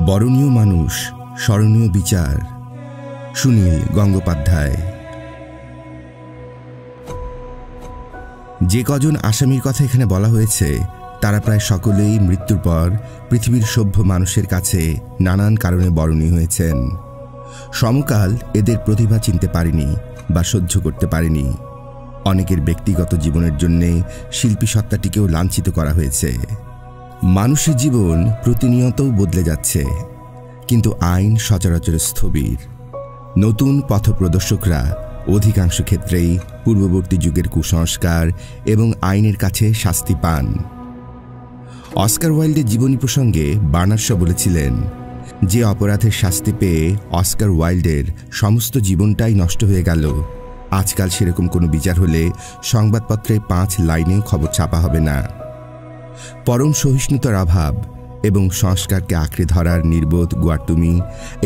বরণীয় মানুষ, স্মরণীয় বিচার। সুনীল গঙ্গোপাধ্যায়। যে কজন আসামির কথা এখানে বলা হয়েছে তারা প্রায় সকলেই মৃত্যুর পর পৃথিবীর সভ্য মানুষের কাছে নানান কারণে বরণীয় হয়েছেন। সমকাল এদের প্রতিভা চিনতে পারেনি বা সহ্য করতে পারেনি। অনেকের ব্যক্তিগত জীবনের জন্যে শিল্পী সত্তাটিকেও লাঞ্ছিত করা হয়েছে। মানুষের জীবন প্রতিনিয়ত বদলে যাচ্ছে, কিন্তু আইন সচরাচর স্থবির। নতুন পথপ্রদর্শকরা অধিকাংশ ক্ষেত্রেই পূর্ববর্তী যুগের কুসংস্কার এবং আইনের কাছে শাস্তি পান। অস্কার ওয়াইল্ডের জীবনী প্রসঙ্গে বার্নার্ড শ বলেছিলেন, যে অপরাধের শাস্তি পেয়ে অস্কার ওয়াইল্ডের সমস্ত জীবনটাই নষ্ট হয়ে গেল, আজকাল সেরকম কোনো বিচার হলে সংবাদপত্রে 5 লাইনেও খবর ছাপা হবে না। পরম সহিষ্ণুতার অভাব এবং সংস্কারকে আঁকড়ে ধরার নির্বোধ গোয়ার্তুমি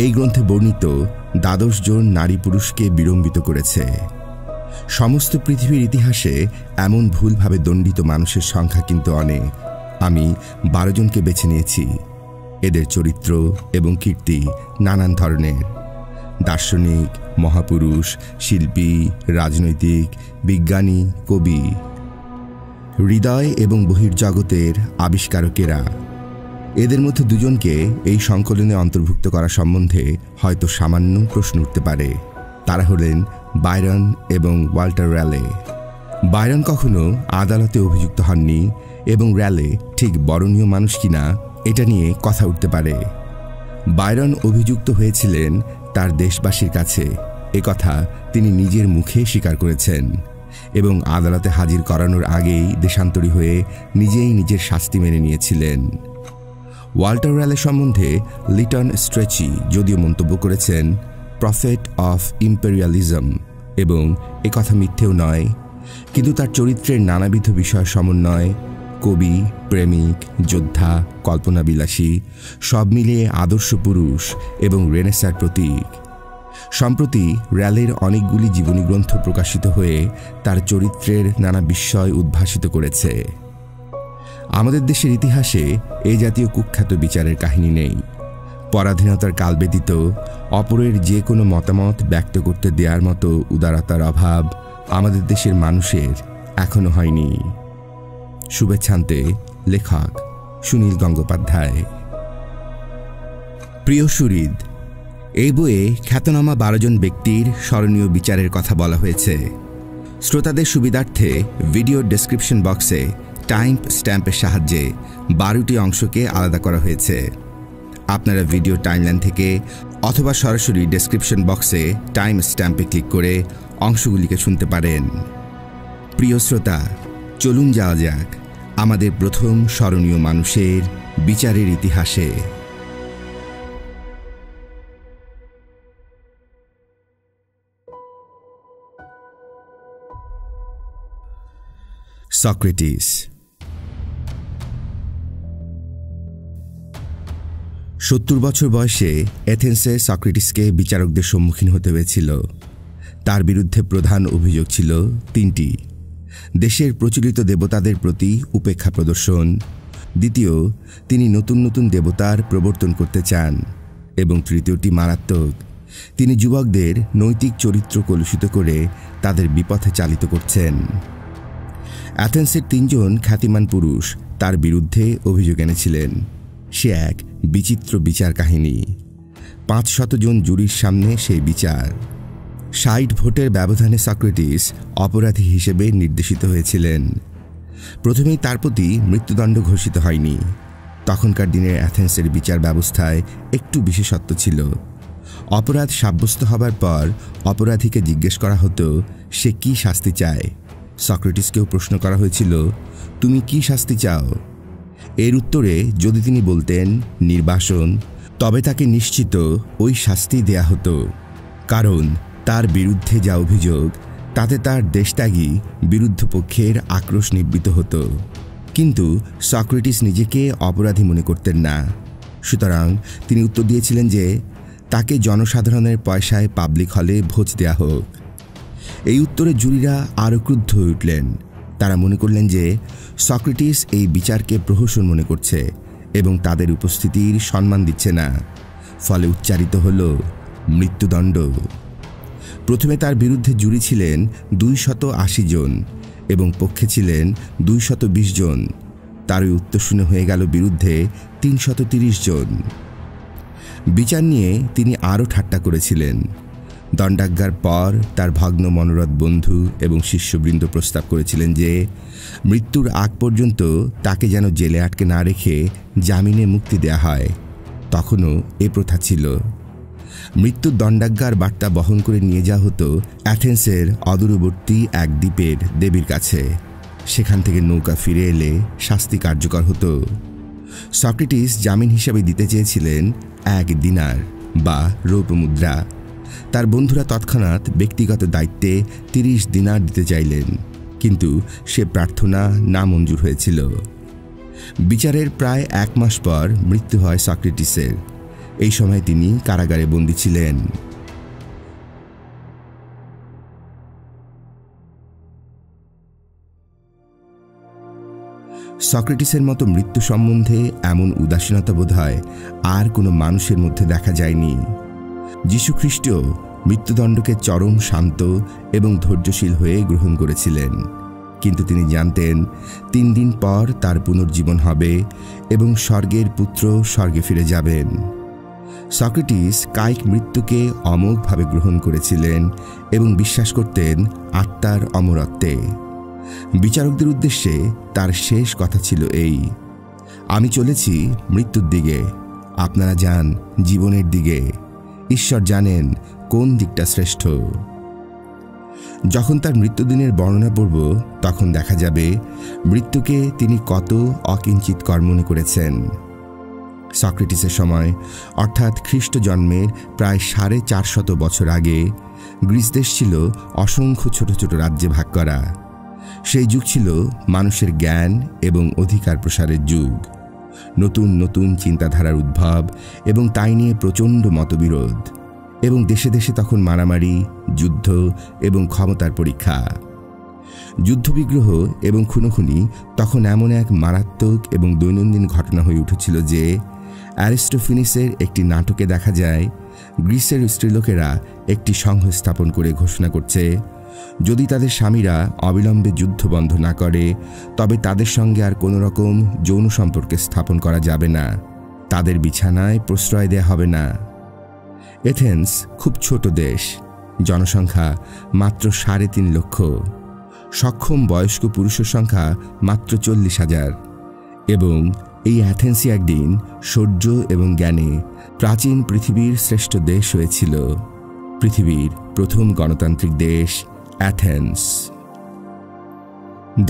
এই গ্রন্থে বর্ণিত 12 জন নারী পুরুষকে বিড়ম্বিত করেছে। সমস্ত পৃথিবীর ইতিহাসে এমন ভুলভাবে দণ্ডিত মানুষের সংখ্যা কিন্তু অনেক। আমি 12 জনকে বেছে নিয়েছি। এদের চরিত্র এবং কীর্তি নানান ধরনের: দার্শনিক, মহাপুরুষ, শিল্পী, রাজনৈতিক, বিজ্ঞানী, কবি, হৃদয় এবং বহির্জগতের আবিষ্কারকেরা। এদের মধ্যে 2 জনকে এই সংকলনে অন্তর্ভুক্ত করা সম্বন্ধে হয়তো সামান্য প্রশ্ন উঠতে পারে। তারা হলেন বায়রন এবং ওয়াল্টার র্যালে। বায়রন কখনো আদালতে অভিযুক্ত হননি এবং র্যালে ঠিক বরণীয় মানুষ কিনা এটা নিয়ে কথা উঠতে পারে। বায়রন অভিযুক্ত হয়েছিলেন তার দেশবাসীর কাছে, একথা তিনি নিজের মুখে স্বীকার করেছেন এবং আদালতে হাজির করানোর আগেই দেশান্তরী হয়ে নিজেই নিজের শাস্তি মেনে নিয়েছিলেন। ওয়াল্টার র্যালে সম্বন্ধে লিটন স্ট্রেচি যদিও মন্তব্য করেছেন প্রফেট অফ ইম্পেরিয়ালিজম, এবং একথা মিথ্যেও নয়, কিন্তু তার চরিত্রের নানাবিধ বিষয় সমন্বয়, কবি, প্রেমিক, যোদ্ধা, কল্পনাবিলাসী, সব মিলিয়ে আদর্শ পুরুষ এবং রেনেসার প্রতীক। সম্প্রতি র্যালের অনেকগুলি জীবনী গ্রন্থ প্রকাশিত হয়ে তার চরিত্রের নানা বিস্ময় উদ্ভাসিত করেছে। আমাদের দেশের ইতিহাসে এই জাতীয় কুখ্যাত বিচারের কাহিনী নেই। পরাধীনতার কাল ব্যতীত অপরের যে কোনো মতামত ব্যক্ত করতে দেওয়ার মতো উদারতার অভাব আমাদের দেশের মানুষের এখনো হয়নি। শুভেচ্ছান্তে লেখক সুনীল গঙ্গোপাধ্যায়। প্রিয় সুহৃদ, এই বইয়ে খ্যাতনামা 12 জন ব্যক্তির স্মরণীয় বিচারের কথা বলা হয়েছে। শ্রোতাদের সুবিধার্থে ভিডিও ডেসক্রিপশন বক্সে টাইম স্ট্যাম্পের সাহায্যে 12টি অংশকে আলাদা করা হয়েছে। আপনারা ভিডিও টাইমলাইন থেকে অথবা সরাসরি ডেসক্রিপশন বক্সে টাইম স্ট্যাম্পে ক্লিক করে অংশগুলিকে শুনতে পারেন। প্রিয় শ্রোতা, চলুন যাওয়া যাক আমাদের প্রথম স্মরণীয় মানুষের বিচারের ইতিহাসে। সক্রেটিস। 70 বছর বয়সে এথেন্সে সক্রেটিসকে বিচারকদের সম্মুখীন হতে হয়েছিল। তার বিরুদ্ধে প্রধান অভিযোগ ছিল 3টি: দেশের প্রচলিত দেবতাদের প্রতি উপেক্ষা প্রদর্শন, দ্বিতীয়, তিনি নতুন নতুন দেবতার প্রবর্তন করতে চান, এবং তৃতীয়টি মারাত্মক, তিনি যুবকদের নৈতিক চরিত্র কলুষিত করে তাদের বিপথে চালিত করছেন। অ্যাথেন্সের 3 জন খ্যাতিমান পুরুষ তার বিরুদ্ধে অভিযোগ এনেছিলেন। সে এক বিচিত্র বিচার কাহিনী। 500 জন জুরির সামনে সেই বিচার। 60 ভোটের ব্যবধানে সক্রেটিস অপরাধী হিসেবে নির্দেশিত হয়েছিলেন। প্রথমেই তার প্রতি মৃত্যুদণ্ড ঘোষিত হয়নি। তখনকার দিনের অ্যাথেন্সের বিচার ব্যবস্থায় একটু বিশেষত্ব ছিল। অপরাধ সাব্যস্ত হবার পর অপরাধীকে জিজ্ঞেস করা হতো সে কি শাস্তি চায়। সক্রেটিসকেও প্রশ্ন করা হয়েছিল, তুমি কি শাস্তি চাও? এর উত্তরে যদি তিনি বলতেন নির্বাসন, তবে তাকে নিশ্চিত ওই শাস্তি দেয়া হতো, কারণ তার বিরুদ্ধে যা অভিযোগ তাতে তার দেশত্যাগী বিরুদ্ধ পক্ষের আক্রোশ নিবৃত হতো। কিন্তু সক্রেটিস নিজেকে অপরাধী মনে করতেন না। সুতরাং তিনি উত্তর দিয়েছিলেন যে তাকে জনসাধারণের পয়সায় পাবলিক হলে ভোজ দেয়া হোক। এই উত্তরে জুরিরা আরও ক্রুদ্ধ হয়ে উঠলেন। তারা মনে করলেন যে সক্রেটিস এই বিচারকে প্রহসন মনে করছে এবং তাদের উপস্থিতির সম্মান দিচ্ছে না, ফলে উচ্চারিত হল মৃত্যুদণ্ড। প্রথমে তার বিরুদ্ধে জুরি ছিলেন 280 জন এবং পক্ষে ছিলেন 220 জন। তারই উত্তর শুনে হয়ে গেল বিরুদ্ধে 330 জন। বিচার নিয়ে তিনি আরও ঠাট্টা করেছিলেন। দণ্ডাজ্ঞার পর তার ভগ্ন মনোরথ বন্ধু এবং শিষ্যবৃন্দ প্রস্তাব করেছিলেন যে মৃত্যুর আগ পর্যন্ত তাকে যেন জেলে আটকে না রেখে জামিনে মুক্তি দেয়া হয়। তখনও এ প্রথা ছিল। মৃত্যুর দণ্ডাজ্ঞার বার্তা বহন করে নিয়ে যাওয়া হতো অ্যাথেন্সের অদূরবর্তী এক দ্বীপের দেবীর কাছে। সেখান থেকে নৌকা ফিরে এলে শাস্তি কার্যকর হতো। সক্রেটিস জামিন হিসাবে দিতে চেয়েছিলেন 1 দিনার বা রৌপ্য মুদ্রা। তার বন্ধুরা তৎক্ষণাৎ ব্যক্তিগত দায়িত্বে 30 দিনার দিতে চাইলেন, কিন্তু সে প্রার্থনা নামঞ্জুর হয়েছিল। বিচারের প্রায় 1 মাস পর মৃত্যু হয় সক্রেটিসের। এই সময় তিনি কারাগারে বন্দী ছিলেন। সক্রেটিসের মতো মৃত্যু সম্বন্ধে এমন উদাসীনতা বোধহয় আর কোনো মানুষের মধ্যে দেখা যায়নি। যীশুখ্রিস্টও মৃত্যুদণ্ডকে চরম শান্ত এবং ধৈর্যশীল হয়ে গ্রহণ করেছিলেন, কিন্তু তিনি জানতেন 3 দিন পর তার পুনর্জীবন হবে এবং স্বর্গের পুত্র স্বর্গে ফিরে যাবেন। সক্রেটিস কায়িক মৃত্যুকে অমোঘভাবে গ্রহণ করেছিলেন এবং বিশ্বাস করতেন আত্মার অমরত্বে। বিচারকদের উদ্দেশ্যে তার শেষ কথা ছিল এই: আমি চলেছি মৃত্যুর দিকে, আপনারা যান জীবনের দিকে। ঈশ্বর জানেন কোন দিকটা শ্রেষ্ঠ। যখন তার মৃত্যুদিনের বর্ণনা পড়ব, তখন দেখা যাবে মৃত্যুকে তিনি কত অকিঞ্চিত কর্মণে করেছেন। সক্রেটিসের সময়, অর্থাৎ খ্রিস্ট জন্মের প্রায় 450 বছর আগে, গ্রিস দেশ ছিল অসংখ্য ছোট ছোট রাজ্যে ভাগ করা। সেই যুগ ছিল মানুষের জ্ঞান এবং অধিকার প্রসারের যুগ। নতুন নতুন চিন্তাধারার উদ্ভব এবং তাই নিয়ে প্রচণ্ড মতবিরোধ, এবং দেশে দেশে তখন মারামারি, যুদ্ধ এবং ক্ষমতার পরীক্ষা। যুদ্ধবিগ্রহ এবং খুনোখুনি তখন এমন এক মারাত্মক এবং দৈনন্দিন ঘটনা হয়ে উঠেছিল যে অ্যারিস্টোফেনিসের একটি নাটকে দেখা যায় গ্রিসের স্ত্রীলোকেরা একটি সংঘ স্থাপন করে ঘোষণা করছে, যদি তাদের স্বামীরা অবিলম্বে যুদ্ধ বন্ধ না করে তবে তাদের সঙ্গে আর কোনো রকম যৌন সম্পর্কে স্থাপন করা যাবে না, তাদের বিছানায় প্রশ্রয় দেয়া হবে না। এথেন্স খুব ছোট দেশ, জনসংখ্যা মাত্র 3.5 লক্ষ, সক্ষম বয়স্ক পুরুষের সংখ্যা মাত্র 40,000, এবং এই অ্যাথেন্সই একদিন শৌর্য এবং জ্ঞানে প্রাচীন পৃথিবীর শ্রেষ্ঠ দেশ হয়েছিল। পৃথিবীর প্রথম গণতান্ত্রিক দেশ অ্যাথেন্স।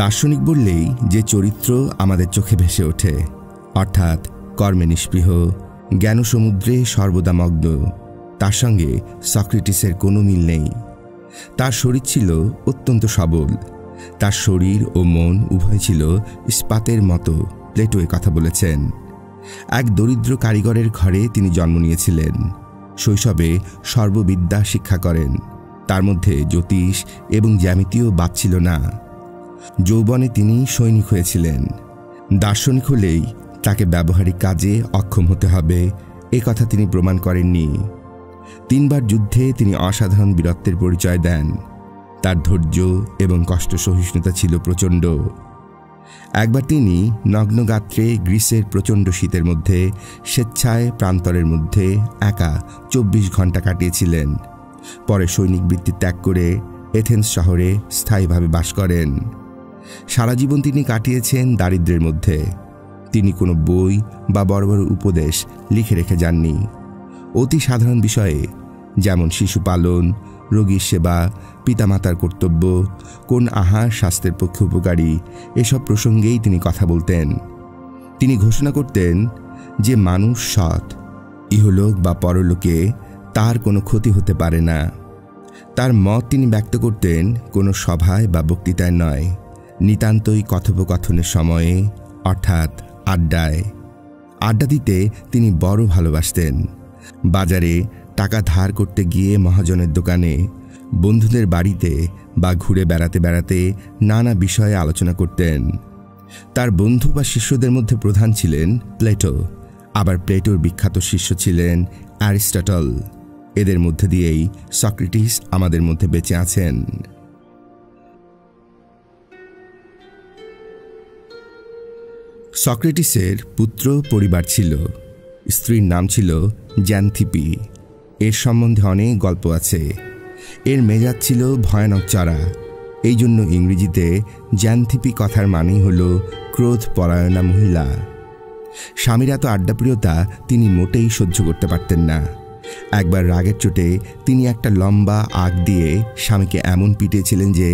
দার্শনিক বললেই যে চরিত্র আমাদের চোখে ভেসে ওঠে, অর্থাৎ কর্মে নিষ্পৃহ, জ্ঞান সমুদ্রে সর্বদা মগ্ন, তার সঙ্গে সক্রেটিসের কোনো মিল নেই। তার শরীর ছিল অত্যন্ত সবল, তার শরীর ও মন উভয় ছিল ইস্পাতের মতো। প্লেটো এ কথা বলেছেন। এক দরিদ্র কারিগরের ঘরে তিনি জন্ম নিয়েছিলেন। শৈশবে সর্ববিদ্যা শিক্ষা করেন, তার মধ্যে জ্যোতিষ এবং জ্যামিতিও বাদ ছিল না। যৌবনে তিনি সৈনিক হয়েছিলেন। দার্শনিক হলেই তাকে ব্যবহারিক কাজে অক্ষম হতে হবে, এ কথা তিনি প্রমাণ করেননি। 3 বার যুদ্ধে তিনি অসাধারণ বীরত্বের পরিচয় দেন। তার ধৈর্য এবং কষ্ট সহিষ্ণুতা ছিল প্রচণ্ড। একবার তিনি নগ্নগাত্রে গ্রিসের প্রচণ্ড শীতের মধ্যে স্বেচ্ছায় প্রান্তরের মধ্যে একা 24 ঘন্টা কাটিয়েছিলেন। পরে সৈনিক বৃত্তি ত্যাগ করে এথেন্স শহরে স্থায়ীভাবে বাস করেন। সারা জীবন তিনি কাটিয়েছেন দারিদ্র্যের মধ্যে। তিনি কোনো বই বা বড় বড় উপদেশ লিখে রেখে যাননি। অতি সাধারণ বিষয়ে, যেমন শিশু পালন, রোগীর সেবা, পিতামাতার কর্তব্য, কোন আহার স্বাস্থ্যের পক্ষে উপকারী, এসব প্রসঙ্গেই তিনি কথা বলতেন। তিনি ঘোষণা করতেন যে মানুষ সৎ, ইহলোক বা পরলোকে তার কোনো ক্ষতি হতে পারে না। তার মত তিনি ব্যক্ত করতেন কোনো সভায় বা বক্তৃতায় নয়, নিতান্তই কথোপকথনের সময়ে, অর্থাৎ আড্ডায়। আড্ডা দিতে তিনি বড় ভালোবাসতেন। বাজারে টাকা ধার করতে গিয়ে মহাজনের দোকানে, বন্ধুদের বাড়িতে বা ঘুরে বেড়াতে বেড়াতে নানা বিষয়ে আলোচনা করতেন। তার বন্ধু বা শিষ্যদের মধ্যে প্রধান ছিলেন প্লেটো, আবার প্লেটোর বিখ্যাত শিষ্য ছিলেন অ্যারিস্টটল। এদের মধ্যে দিয়েই সক্রেটিস আমাদের মধ্যে বেঁচে আছেন। সক্রেটিসের পুত্র পরিবার ছিল। স্ত্রীর নাম ছিল জ্যান্থিপি। এর সম্বন্ধে অনেক গল্প আছে। এর মেজাজ ছিল ভয়ানক চড়া। এই জন্য ইংরেজিতে জ্যান্থিপি কথার মানেই হল ক্রোধ পরায়ণা মহিলা। স্বামীর এত আড্ডাপ্রিয়তা তিনি মোটেই সহ্য করতে পারতেন না। একবার রাগের চোটে তিনি একটা লম্বা আগ দিয়ে স্বামীকে এমন পিটিয়েছিলেন যে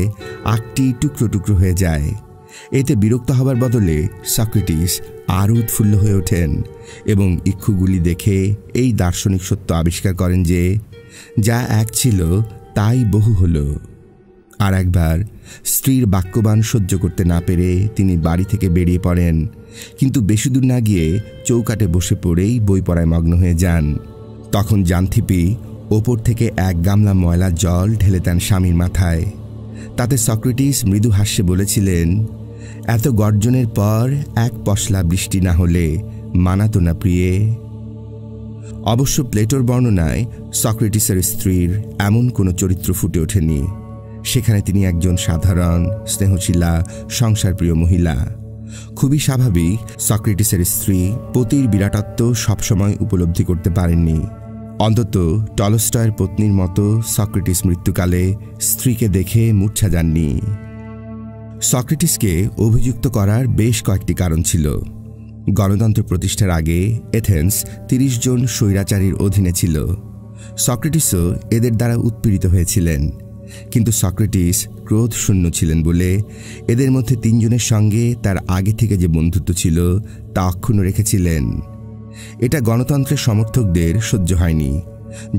আগটি টুকরো টুকরো হয়ে যায়। এতে বিরক্ত হবার বদলে সক্রেটিস আরও উৎফুল্ল হয়ে ওঠেন এবং ইক্ষুগুলি দেখে এই দার্শনিক সত্য আবিষ্কার করেন যে যা এক ছিল তাই বহু হলো। আর একবার স্ত্রীর বাক্যবাণ সহ্য করতে না পেরে তিনি বাড়ি থেকে বেরিয়ে পড়েন, কিন্তু বেশি দূর না গিয়ে চৌকাঠে বসে পড়েই বই পড়ায় মগ্ন হয়ে যান। তখন জ্যান্থিপি ওপর থেকে এক গামলা ময়লা জল ঢেলে দেন স্বামীর মাথায়। তাতে সক্রেটিস মৃদু হাস্যে বলেছিলেন, এত গর্জনের পর এক পশলা বৃষ্টি না হলে মানাতো না প্রিয়ে। অবশ্য প্লেটোর বর্ণনায় সক্রেটিসের স্ত্রীর এমন কোনো চরিত্র ফুটে ওঠেনি। সেখানে তিনি একজন সাধারণ স্নেহশীলা সংসারপ্রিয় মহিলা। খুবই স্বাভাবিক সক্রেটিসের স্ত্রী পতির বিরাটত্ব সবসময় উপলব্ধি করতে পারেননি। অন্তত টলস্টয়ের পত্নীর মতো সক্রেটিস মৃত্যুকালে স্ত্রীকে দেখে মূর্ছা যাননি। সক্রেটিসকে অভিযুক্ত করার বেশ কয়েকটি কারণ ছিল। গণতন্ত্র প্রতিষ্ঠার আগে এথেন্স 30 জন স্বৈরাচারীর অধীনে ছিল। সক্রেটিসও এদের দ্বারা উৎপীড়িত হয়েছিলেন, কিন্তু সক্রেটিস ক্রোধ শূন্য ছিলেন বলে এদের মধ্যে 3 জনের সঙ্গে তার আগে থেকে যে বন্ধুত্ব ছিল তা অক্ষুণ্ণ রেখেছিলেন। এটা গণতন্ত্রের সমর্থকদের সহ্য হয়নি।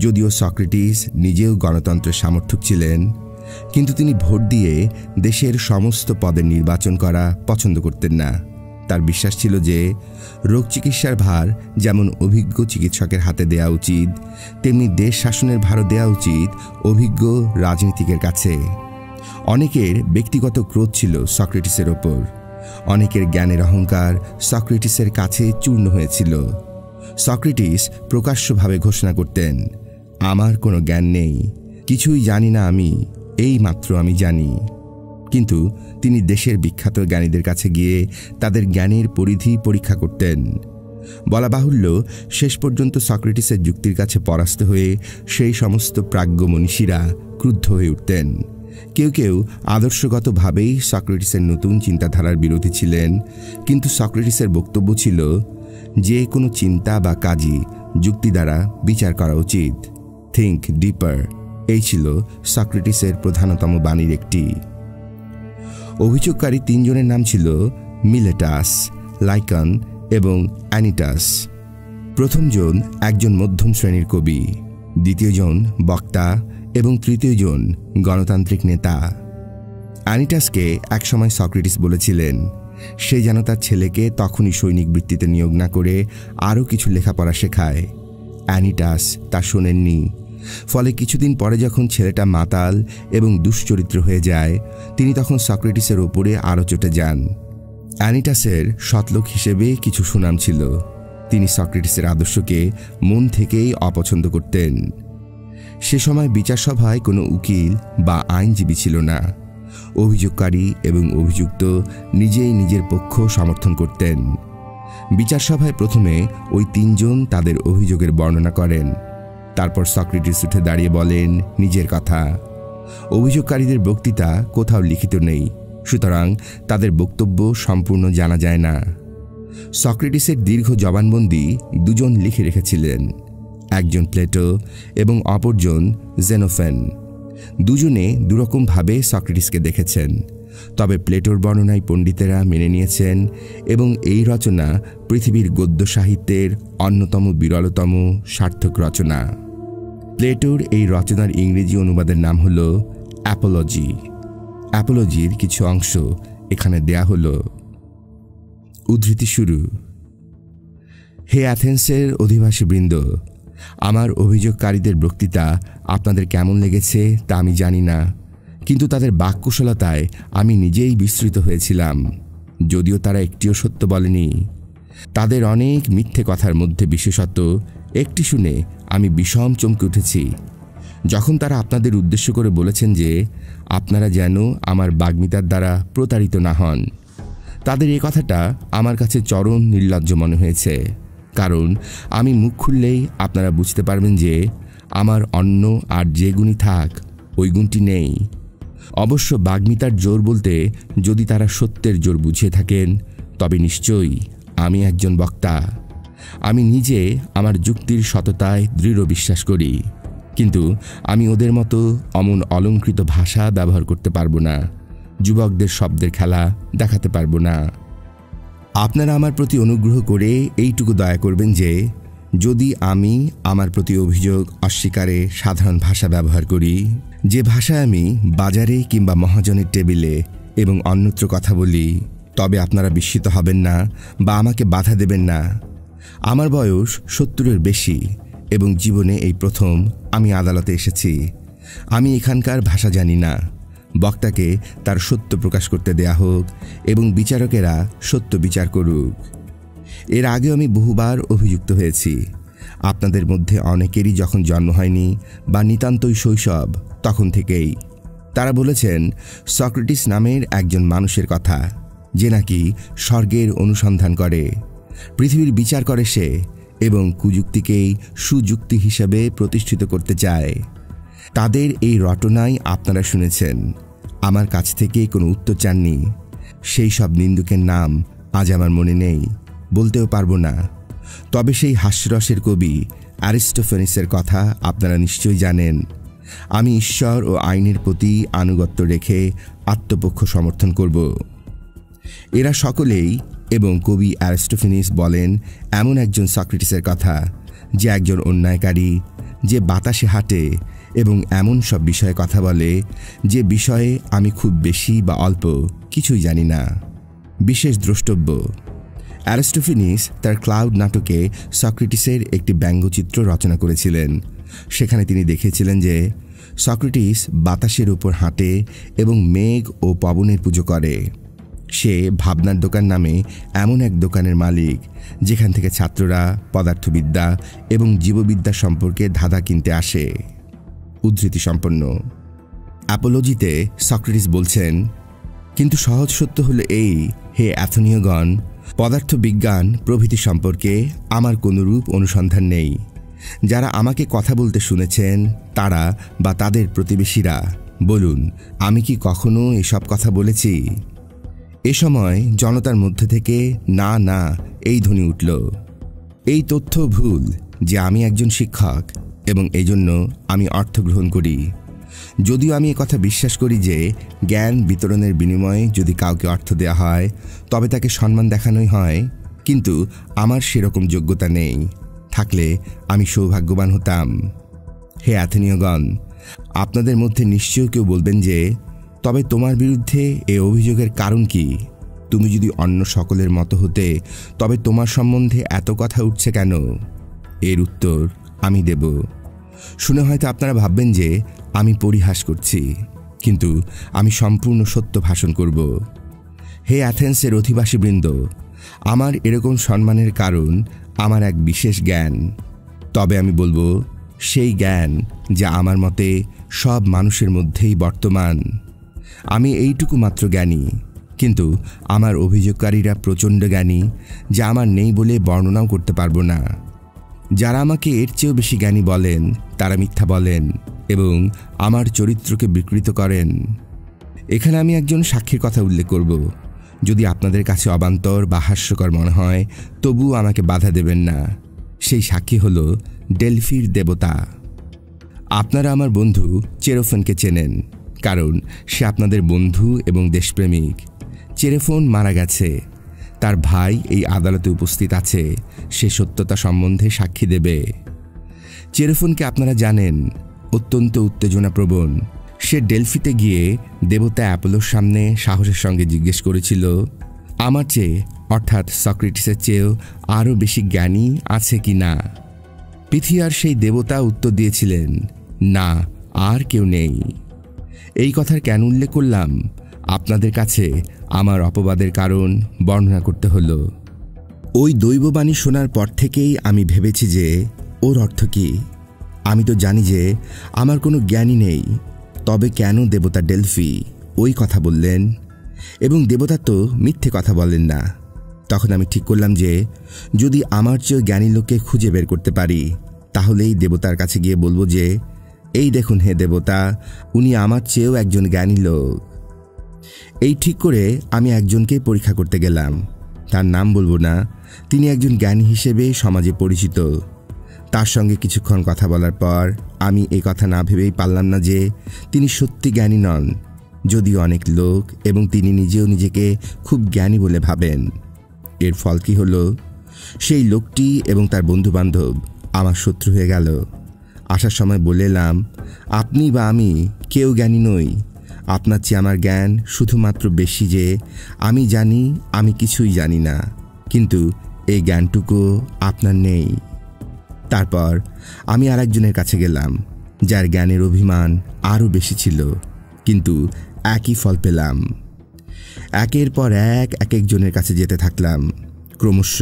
যদিও সক্রেটিস নিজেও গণতন্ত্রের সমর্থক ছিলেন, কিন্তু তিনি ভোট দিয়ে দেশের সমস্ত পদের নির্বাচন করা পছন্দ করতেন না। তার বিশ্বাস ছিল যে রোগ চিকিৎসার ভার যেমন অভিজ্ঞ চিকিৎসকের হাতে দেয়া উচিত, তেমনি দেশ শাসনের ভারও দেয়া উচিত অভিজ্ঞ রাজনীতিকের কাছে। অনেকের ব্যক্তিগত ক্রোধ ছিল সক্রেটিসের ওপর। অনেকের জ্ঞানের অহংকার সক্রেটিসের কাছে চূর্ণ হয়েছিল। সক্রেটিস প্রকাশ্যভাবে ঘোষণা করতেন, আমার কোনো জ্ঞান নেই, কিছুই জানি না আমি, এই মাত্র আমি জানি। কিন্তু তিনি দেশের বিখ্যাত জ্ঞানীদের কাছে গিয়ে তাদের জ্ঞানের পরিধি পরীক্ষা করতেন। বলা বাহুল্য, শেষ পর্যন্ত সক্রেটিসের যুক্তির কাছে পরাস্ত হয়ে সেই সমস্ত প্রাজ্ঞ মনীষীরা ক্রুদ্ধ হয়ে উঠতেন। কেউ কেউ আদর্শগতভাবেই সক্রেটিসের নতুন চিন্তাধারার বিরোধী ছিলেন, কিন্তু সক্রেটিসের বক্তব্য ছিল যে কোনো চিন্তা বা কাজই যুক্তি দ্বারা বিচার করা উচিত। থিঙ্ক ডিপার, এই ছিল সক্রেটিসের প্রধানতম বাণীর একটি। অভিযোগকারী 3 জনের নাম ছিল মিলেটাস, লাইকন এবং অ্যানিটাস। প্রথম জন একজন মধ্যম শ্রেণীর কবি, দ্বিতীয় জন বক্তা এবং তৃতীয় জন গণতান্ত্রিক নেতা। অ্যানিটাসকে একসময় সক্রেটিস বলেছিলেন সে যেন তার ছেলেকে তখনই সৈনিক বৃত্তিতে নিয়োগ না করে আরও কিছু লেখাপড়া শেখায়। অ্যানিটাস তা শোনেননি। ফলে কিছুদিন পরে যখন ছেলেটা মাতাল এবং দুশ্চরিত্র হয়ে যায়, তিনি তখন সক্রেটিসের ওপরে আরও চটে যান। অ্যানিটাসের সৎলোক হিসেবে কিছু সুনাম ছিল। তিনি সক্রেটিসের আদর্শকে মন থেকেই অপছন্দ করতেন। সে সময় বিচার সভায় কোনো উকিল বা আইনজীবী ছিল না। অভিযোগকারী এবং অভিযুক্ত নিজেই নিজের পক্ষ সমর্থন করতেন। বিচার সভায় প্রথমে ওই 3 জন তাদের অভিযোগের বর্ণনা করেন। তারপর সক্রেটিস উঠে দাঁড়িয়ে বলেন নিজের কথা। অভিযোগকারীদের বক্তৃতা কোথাও লিখিত নেই, সুতরাং তাদের বক্তব্য সম্পূর্ণ জানা যায় না। সক্রেটিসের দীর্ঘ জবানবন্দি 2 জন লিখে রেখেছিলেন, একজন প্লেটো এবং অপরজন জেনোফেন। দুজনে দুরকমভাবে সক্রেটিসকে দেখেছেন, তবে প্লেটোর বর্ণনায় পণ্ডিতেরা মেনে নিয়েছেন এবং এই রচনা পৃথিবীর গদ্য সাহিত্যের অন্যতম বিরলতম সার্থক রচনা। প্লেটোর এই রচনার ইংরেজি অনুবাদের নাম হল অ্যাপোলজি। অ্যাপোলজির কিছু অংশ এখানে দেয়া হল। উদ্ধৃতি শুরু। হে অ্যাথেন্সের অধিবাসীবৃন্দ, আমার অভিযোগকারীদের বক্তৃতা আপনাদের কেমন লেগেছে তা আমি জানি না, কিন্তু তাদের বাককুশলতায় আমি নিজেই বিস্মৃত হয়েছিলাম। যদিও তারা একটিও সত্য বলেনি। তাদের অনেক মিথ্যে কথার মধ্যে বিশেষত একটি শুনে আমি বিষম চমকে উঠেছি, যখন তারা আপনাদের উদ্দেশ্য করে বলেছেন যে আপনারা যেন আমার বাগ্মিতার দ্বারা প্রতারিত না হন। তাদের এই কথাটা আমার কাছে চরম নির্লজ্জ মনে হয়েছে, কারণ আমি মুখ খুললেই আপনারা বুঝতে পারবেন যে আমার অন্য আর যে গুণই থাক ওই গুণটি নেই। অবশ্য বাগ্মিতার জোর বলতে যদি তারা সত্যের জোর বুঝিয়ে থাকেন তবে নিশ্চয়ই আমি একজন বক্তা। আমি নিজে আমার যুক্তির সততায় দৃঢ় বিশ্বাস করি, কিন্তু আমি ওদের মতো অমন অলঙ্কৃত ভাষা ব্যবহার করতে পারবো না, যুবকদের শব্দের খেলা দেখাতে পারবো না। আপনারা আমার প্রতি অনুগ্রহ করে এইটুকু দয়া করবেন যে যদি আমি আমার প্রতি অভিযোগ অস্বীকারে সাধারণ ভাষা ব্যবহার করি, যে ভাষায় আমি বাজারে কিংবা মহাজনের টেবিলে এবং অন্যত্র কথা বলি, তবে আপনারা বিস্মিত হবেন না বা আমাকে বাধা দেবেন না। আমার বয়স 70-এর বেশি এবং জীবনে এই প্রথম আমি আদালতে এসেছি। আমি এখানকার ভাষা জানি না। বক্তাকে তার সত্য প্রকাশ করতে দেয়া হোক এবং বিচারকেরা সত্য বিচার করুক। এর আগে আমি বহুবার অভিযুক্ত হয়েছি। আপনাদের মধ্যে অনেকেরই যখন জন্ম হয়নি বা নিতান্তই শৈশব, তখন থেকেই তারা বলেছেন সক্রেটিস নামের একজন মানুষের কথা, যে নাকি স্বর্গের অনুসন্ধান করে, পৃথিবীর বিচার করে সে এবং কুযুক্তিকেই সুযুক্তি হিসাবে প্রতিষ্ঠিত করতে চায়। তাদের এই রটনাই আপনারা শুনেছেন। আমার কাছ থেকে কোনো উত্তর চাননি। সেই সব নিন্দুকের নাম আজ আমার মনে নেই, বলতেও পারবো না। তবে সেই হাস্যরসের কবি অ্যারিস্টোফেনিসের কথা আপনারা নিশ্চয়ই জানেন। আমি ঈশ্বর ও আইনের প্রতি আনুগত্য রেখে আত্মপক্ষ সমর্থন করব। এরা সকলেই এবং কবি অ্যারিস্টোফেনিস বলেন এমন একজন সক্রেটিসের কথা, যে একজন অন্যায়কারী, যে বাতাসে হাঁটে এবং এমন সব বিষয়ে কথা বলে যে বিষয়ে আমি খুব বেশি বা অল্প কিছুই জানি না। বিশেষ দ্রষ্টব্য, অ্যারিস্টোফেনিস তার ক্লাউড নাটকে সক্রেটিসের একটি ব্যঙ্গচিত্র রচনা করেছিলেন। সেখানে তিনি দেখিয়েছিলেন যে সক্রেটিস বাতাসের উপর হাঁটে এবং মেঘ ও পবনের পুজো করে। সে ভাবনার দোকান নামে এমন এক দোকানের মালিক, যেখান থেকে ছাত্ররা পদার্থবিদ্যা এবং জীববিদ্যা সম্পর্কে ধাঁধা কিনতে আসে। উদ্ধৃতি সম্পন্ন। অ্যাপোলজিতে সক্রেটিস বলছেন, কিন্তু সহজ সত্য হলো এই, হে অ্যাথেনীয়গণ, পদার্থবিজ্ঞান প্রভৃতি সম্পর্কে আমার কোনরূপ অনুসন্ধান নেই। যারা আমাকে কথা বলতে শুনেছেন তারা বা তাদের প্রতিবেশীরা বলুন, আমি কি কখনো এসব কথা বলেছি? এ সময় জনতার মধ্যে থেকে না না এই ধ্বনি উঠল। এই তথ্য ভুল যে আমি একজন শিক্ষক এবং এজন্য আমি অর্থ গ্রহণ করি। যদিও আমি কথা বিশ্বাস করি যে জ্ঞান বিতরণের বিনিময়ে যদি কাউকে অর্থ দেয়া হয় তবে তাকে সম্মান দেখানোই হয়, কিন্তু আমার সেরকম যোগ্যতা নেই। থাকলে আমি সৌভাগ্যবান হতাম। হে অ্যাথেনীয়গণ, আপনাদের মধ্যে নিশ্চয় কেউ বলবেন যে তবে তোমার বিরুদ্ধে এ অভিযোগের কারণ কি? তুমি যদি অন্য সকলের মতো হতে তবে তোমার সম্বন্ধে এত কথা উঠছে কেন? এর উত্তর আমি দেব। শুনে হয়তো আপনারা ভাববেন যে আমি পরিহাস করছি, কিন্তু আমি সম্পূর্ণ সত্য ভাষণ করব। হে অ্যাথেন্সের অধিবাসীবৃন্দ, আমার এরকম সম্মানের কারণ আমার এক বিশেষ জ্ঞান। তবে আমি বলবো সেই জ্ঞান যা আমার মতে সব মানুষের মধ্যেই বর্তমান। আমি এইটুকু মাত্র জ্ঞানী, কিন্তু আমার অভিযোগকারীরা প্রচণ্ড জ্ঞানী, যা আমার নেই বলে বর্ণনাও করতে পারবো না। যারা আমাকে এর চেয়েও বেশি জ্ঞানী বলেন তারা মিথ্যা বলেন এবং আমার চরিত্রকে বিকৃত করেন। এখানে আমি একজন সাক্ষীর কথা উল্লেখ করব। যদি আপনাদের কাছে অবান্তর বা হাস্যকর মনে হয় তবু আমাকে বাধা দেবেন না। সেই সাক্ষী হল ডেলফির দেবতা। আপনারা আমার বন্ধু চেরোফোনকে চেনেন, কারণ সে আপনাদের বন্ধু এবং দেশপ্রেমিক। চেরোফোন মারা গেছে। তার ভাই এই আদালতে উপস্থিত আছে। সে সত্যতা সম্বন্ধে সাক্ষী দেবে। চেরোফোনকে আপনারা জানেন, অত্যন্ত উত্তেজনাপ্রবণ। সে ডেলফিতে গিয়ে দেবতা অ্যাপোলোর সামনে সাহসের সঙ্গে জিজ্ঞেস করেছিল, আমার চেয়ে অর্থাৎ সক্রেটিসের চেয়েও আরও বেশি জ্ঞানী আছে কি না? পৃথিবীর সেই দেবতা উত্তর দিয়েছিলেন, না, আর কেউ নেই। এই কথার কেন উল্লেখ করলাম? আপনাদের কাছে আমার অপবাদের কারণ বর্ণনা করতে হলো। ওই দৈববাণী শোনার পর থেকেই আমি ভেবেছি যে ওর অর্থ কী। আমি তো জানি যে আমার কোনো জ্ঞানই নেই, তবে কেন দেবতা ডেলফি ওই কথা বললেন? এবং দেবতা তো মিথ্যে কথা বলেন না। তখন আমি ঠিক করলাম যে যদি আমার চেয়ে জ্ঞানী লোককে খুঁজে বের করতে পারি, তাহলেই দেবতার কাছে গিয়ে বলবো যে এই দেখুন হে দেবতা, উনি আমার চেয়েও একজন জ্ঞানী লোক। এই ঠিক করে আমি একজনকে পরীক্ষা করতে গেলাম। তার নাম বলবো না, তিনি একজন জ্ঞানী হিসেবে সমাজে পরিচিত। তার সঙ্গে কিছুক্ষণ কথা বলার পর আমি এই কথা না ভেবেই পারলাম না যে তিনি সত্যি জ্ঞানী নন, যদিও অনেক লোক এবং তিনি নিজেও নিজেকে খুব জ্ঞানী বলে ভাবেন। এর ফল কি হলো? সেই লোকটি এবং তার বন্ধুবান্ধব আমার শত্রু হয়ে গেল। আসার সময় বলে এলাম, আপনি বা আমি কেউ জ্ঞানী নই। আপনার চেয়ে আমার জ্ঞান শুধুমাত্র বেশি যে আমি জানি আমি কিছুই জানি না, কিন্তু এই জ্ঞানটুকু আপনার নেই। তারপর আমি আরেকজনের কাছে গেলাম, যার জ্ঞানের অভিমান আরও বেশি ছিল, কিন্তু একই ফল পেলাম। একের পর এক একজনের কাছে যেতে থাকলাম। ক্রমশ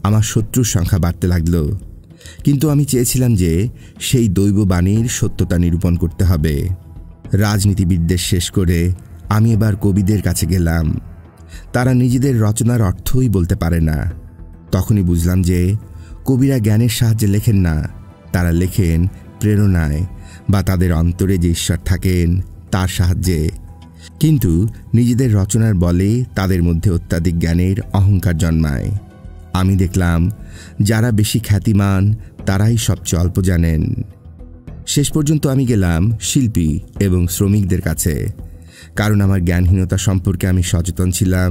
আমার শত্রুর সংখ্যা বাড়তে লাগলো। কিন্তু আমি চেয়েছিলাম যে সেই দৈববাণীর সত্যতা নিরূপণ করতে হবে। রাজনীতিবিদদের শেষ করে আমি এবার কবিদের কাছে গেলাম। তারা নিজেদের রচনার অর্থই বলতে পারে না। তখনই বুঝলাম যে কবিরা জ্ঞানের সাহায্যে লেখেন না, তারা লেখেন প্রেরণায় বা তাদের অন্তরে যে ঈশ্বর থাকেন তার সাহায্যে। কিন্তু নিজেদের রচনার বলে তাদের মধ্যে অত্যাধিক জ্ঞানের অহংকার জন্মায়। আমি দেখলাম যারা বেশি খ্যাতিমান তারাই সবচেয়ে অল্প জানেন। শেষ পর্যন্ত আমি গেলাম শিল্পী এবং শ্রমিকদের কাছে, কারণ আমার জ্ঞানহীনতা সম্পর্কে আমি সচেতন ছিলাম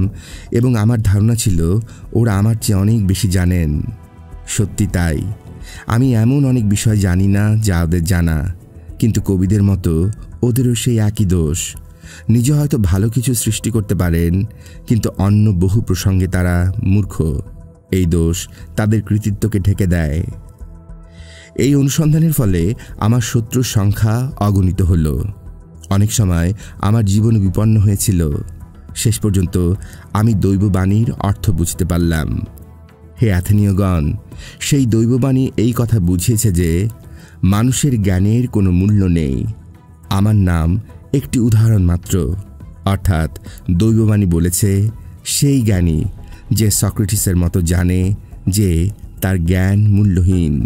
এবং আমার ধারণা ছিল ওরা আমার চেয়ে অনেক বেশি জানেন। সত্যি তাই, আমি এমন অনেক বিষয় জানি না যা ওদের জানা, কিন্তু কবিদের মতো ওদেরও সেই একই দোষ। নিজে হয়তো ভালো কিছু সৃষ্টি করতে পারেন, কিন্তু অন্য বহু প্রসঙ্গে তারা মূর্খ। এই দোষ তাদের কৃতিত্বকে ঢেকে দেয়। এই অনুসন্ধানের ফলে আমার শত্রুর সংখ্যা অগণিত হল। অনেক সময় আমার জীবন বিপন্ন হয়েছিল। শেষ পর্যন্ত আমি দৈববাণীর অর্থ বুঝতে পারলাম। হে অ্যাথেনীয়গণ, সেই দৈববাণী এই কথা বুঝিয়েছে যে মানুষের জ্ঞানের কোনো মূল্য নেই। আমার নাম একটি উদাহরণ মাত্র। অর্থাৎ দৈববাণী বলেছে সেই জ্ঞানী যে সক্রেটিসের মতো জানে যে তার জ্ঞান মূল্যহীন।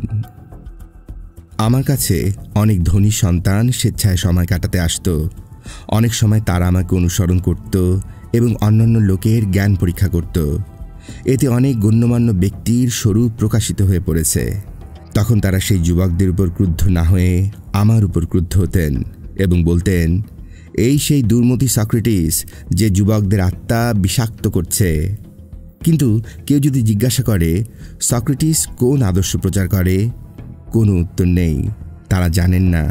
আমার কাছে অনেক ধনী সন্তান স্বেচ্ছায় সময় কাটাতে আসত। অনেক সময় তারা আমাকে অনুসরণ করত এবং অন্যান্য লোকের জ্ঞান পরীক্ষা করত। এতে অনেক গণ্যমান্য ব্যক্তির স্বরূপ প্রকাশিত হয়ে পড়েছে। তখন তারা সেই যুবকদের উপর ক্রুদ্ধ না হয়ে আমার উপর ক্রুদ্ধ হতেন এবং বলতেন, এই সেই দুর্মতি সক্রেটিস যে যুবকদের আত্মা বিষাক্ত করছে। কিন্তু কেউ যদি জিজ্ঞাসা করে সক্রেটিস কোন আদর্শ প্রচার করে, কোনো উত্তর নেই। তারা জানেন না,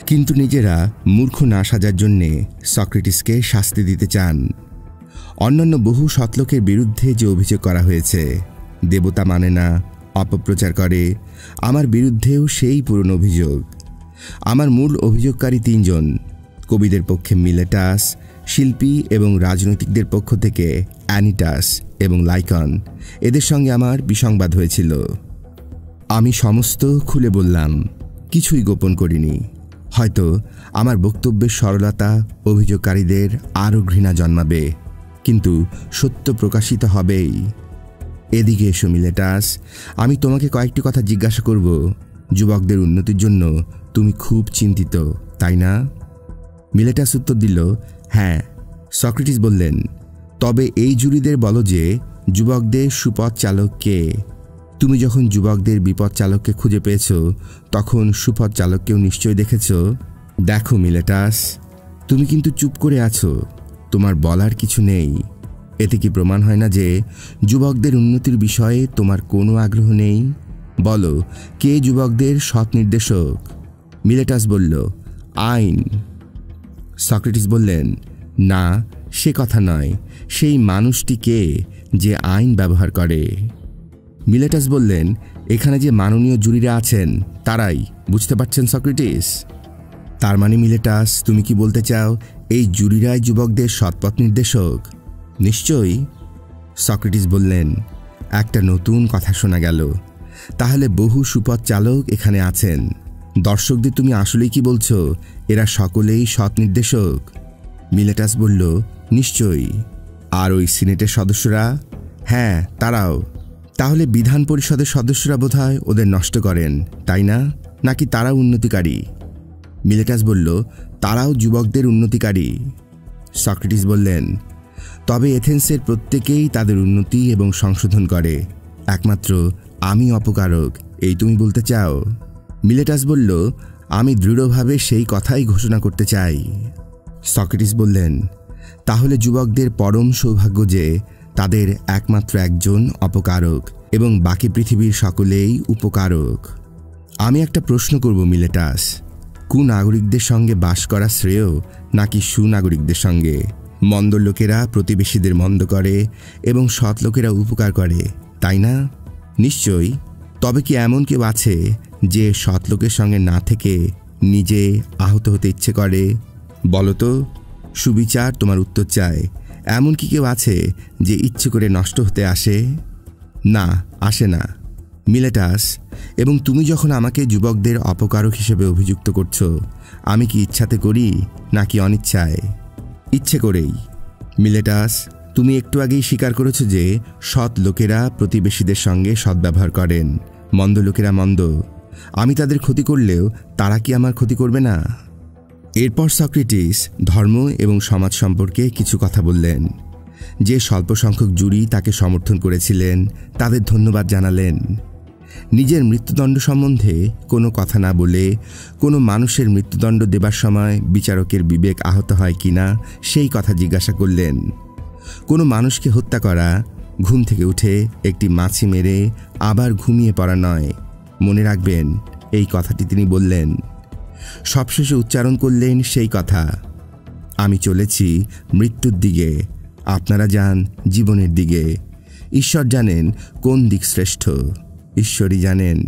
কিন্তু নিজেরা মূর্খ না সাজার জন্যে সক্রেটিসকে শাস্তি দিতে চান। অন্যান্য বহু সৎলোকের বিরুদ্ধে যে অভিযোগ করা হয়েছে, দেবতা মানে না, অপপ্রচার করে, আমার বিরুদ্ধেও সেই পুরনো অভিযোগ। আমার মূল অভিযোগকারী তিনজন, কবিদের পক্ষে মিলেটাস, শিল্পী এবং রাজনৈতিকদের পক্ষ থেকে অ্যানিটাস এবং লাইকন। এদের সঙ্গে আমার বিসংবাদ হয়েছিল। আমি সমস্ত খুলে বললাম, কিছুই গোপন করিনি। হয়তো আমার বক্তব্যের সরলতা অভিযোগকারীদের আরও ঘৃণা জন্মাবে, কিন্তু সত্য প্রকাশিত হবেই। এদিকে এসো মিলেটাস, আমি তোমাকে কয়েকটি কথা জিজ্ঞাসা করব। যুবকদের উন্নতির জন্য তুমি খুব চিন্তিত, তাই না? মিলেটাস উত্তর দিল, হ্যাঁ। সক্রেটিস বললেন, তবে এই জুরিদের বলো যে যুবকদের সুপথ চালক কে? তুমি যখন যুবকদের বিপদ চালককে খুঁজে পেয়েছ, তখন সুপথ চালককেও নিশ্চয়ই দেখেছ। দেখো মিলেটাস, তুমি কিন্তু চুপ করে আছো, তোমার বলার কিছু নেই। এতে কি প্রমাণ হয় না যে যুবকদের উন্নতির বিষয়ে তোমার কোনো আগ্রহ নেই? বলো, কে যুবকদের সৎ নির্দেশক? মিলেটাস বলল, আইন। সক্রেটিস বললেন, না, সে কথা নয়, সেই মানুষটি কে যে আইন ব্যবহার করে? মিলেটাস বললেন, এখানে যে মাননীয় জুরিরা আছেন তারাই। বুঝতে পারছেন সক্রেটিস? তার মানে মিলেটাস, তুমি কি বলতে চাও এই জুরিরাই যুবকদের সৎপথ নির্দেশক? নিশ্চয়ই। সক্রেটিস বললেন, একটা নতুন কথা শোনা গেল। তাহলে বহু সুপথ চালক এখানে আছেন। দর্শকদের তুমি আসলেই কি বলছো এরা সকলেই সৎ নির্দেশক? মিলেটাস বলল, নিশ্চয়ই। আর ওই সিনেটের সদস্যরা? হ্যাঁ, তারাও। তাহলে বিধান পরিষদের সদস্যরা বোধহয় ওদের নষ্ট করেন, তাই না? নাকি তারাও উন্নতিকারী? মিলেটাস বলল, তারাও যুবকদের উন্নতিকারী। সক্রেটিস বললেন, তবে এথেন্সের প্রত্যেকেই তাদের উন্নতি এবং সংশোধন করে, একমাত্র আমি অপকারক, এই তুমি বলতে চাও? মিলেটাস বলল, আমি দৃঢ়ভাবে সেই কথাই ঘোষণা করতে চাই। সক্রেটিস বললেন, তাহলে যুবকদের পরম সৌভাগ্য যে তাদের একমাত্র একজন অপকারক এবং বাকি পৃথিবীর সকলেই উপকারক। আমি একটা প্রশ্ন করব মিলেটাস, কুনাগরিকদের সঙ্গে বাস করা শ্রেয় নাকি সুনাগরিকদের সঙ্গে? মন্দ লোকেরা প্রতিবেশীদের মন্দ করে এবং সৎ লোকেরা উপকার করে, তাই না? নিশ্চয়ই। তবে কি এমন কেউ আছে যে সৎ লোকের সঙ্গে না থেকে নিজে আহত হতে ইচ্ছে করে? বলো তো। সুবিচার তোমার উত্তর চায়। এমন কি কেউ আছে যে ইচ্ছে করে নষ্ট হতে আসে? না, আসে না। মিলেটাস, এবং তুমি যখন আমাকে যুবকদের অপকারক হিসেবে অভিযুক্ত করছো, আমি কি ইচ্ছাতে করি নাকি অনিচ্ছায়? ইচ্ছে করেই। মিলেটাস, তুমি একটু আগেই স্বীকার করেছো যে সৎ লোকেরা প্রতিবেশীদের সঙ্গে সদ্ব্যবহার করেন, মন্দ লোকেরা মন্দ। আমি তাদের ক্ষতি করলেও তারা কি আমার ক্ষতি করবে না? এরপর সক্রেটিস ধর্ম এবং সমাজ সম্পর্কে কিছু কথা বললেন। যে স্বল্প সংখ্যক জুরি তাকে সমর্থন করেছিলেন তাদের ধন্যবাদ জানালেন। নিজের মৃত্যুদণ্ড সম্বন্ধে কোনো কথা না বলে কোনো মানুষের মৃত্যুদণ্ড দেবার সময় বিচারকের বিবেক আহত হয় কিনা সেই কথা জিজ্ঞাসা করলেন। কোনো মানুষকে হত্যা করা ঘুম থেকে উঠে একটি মাছি মেরে আবার ঘুমিয়ে পড়া নয়, মনে রাখবেন এই কথাটি তিনি বললেন। সবশেষে উচ্চারণ করলেন সেই কথা, আমি চলেছি মৃত্যুর দিকে, আপনারা যান জীবনের দিকে। ঈশ্বর জানেন কোন দিক শ্রেষ্ঠ, ঈশ্বরই জানেন।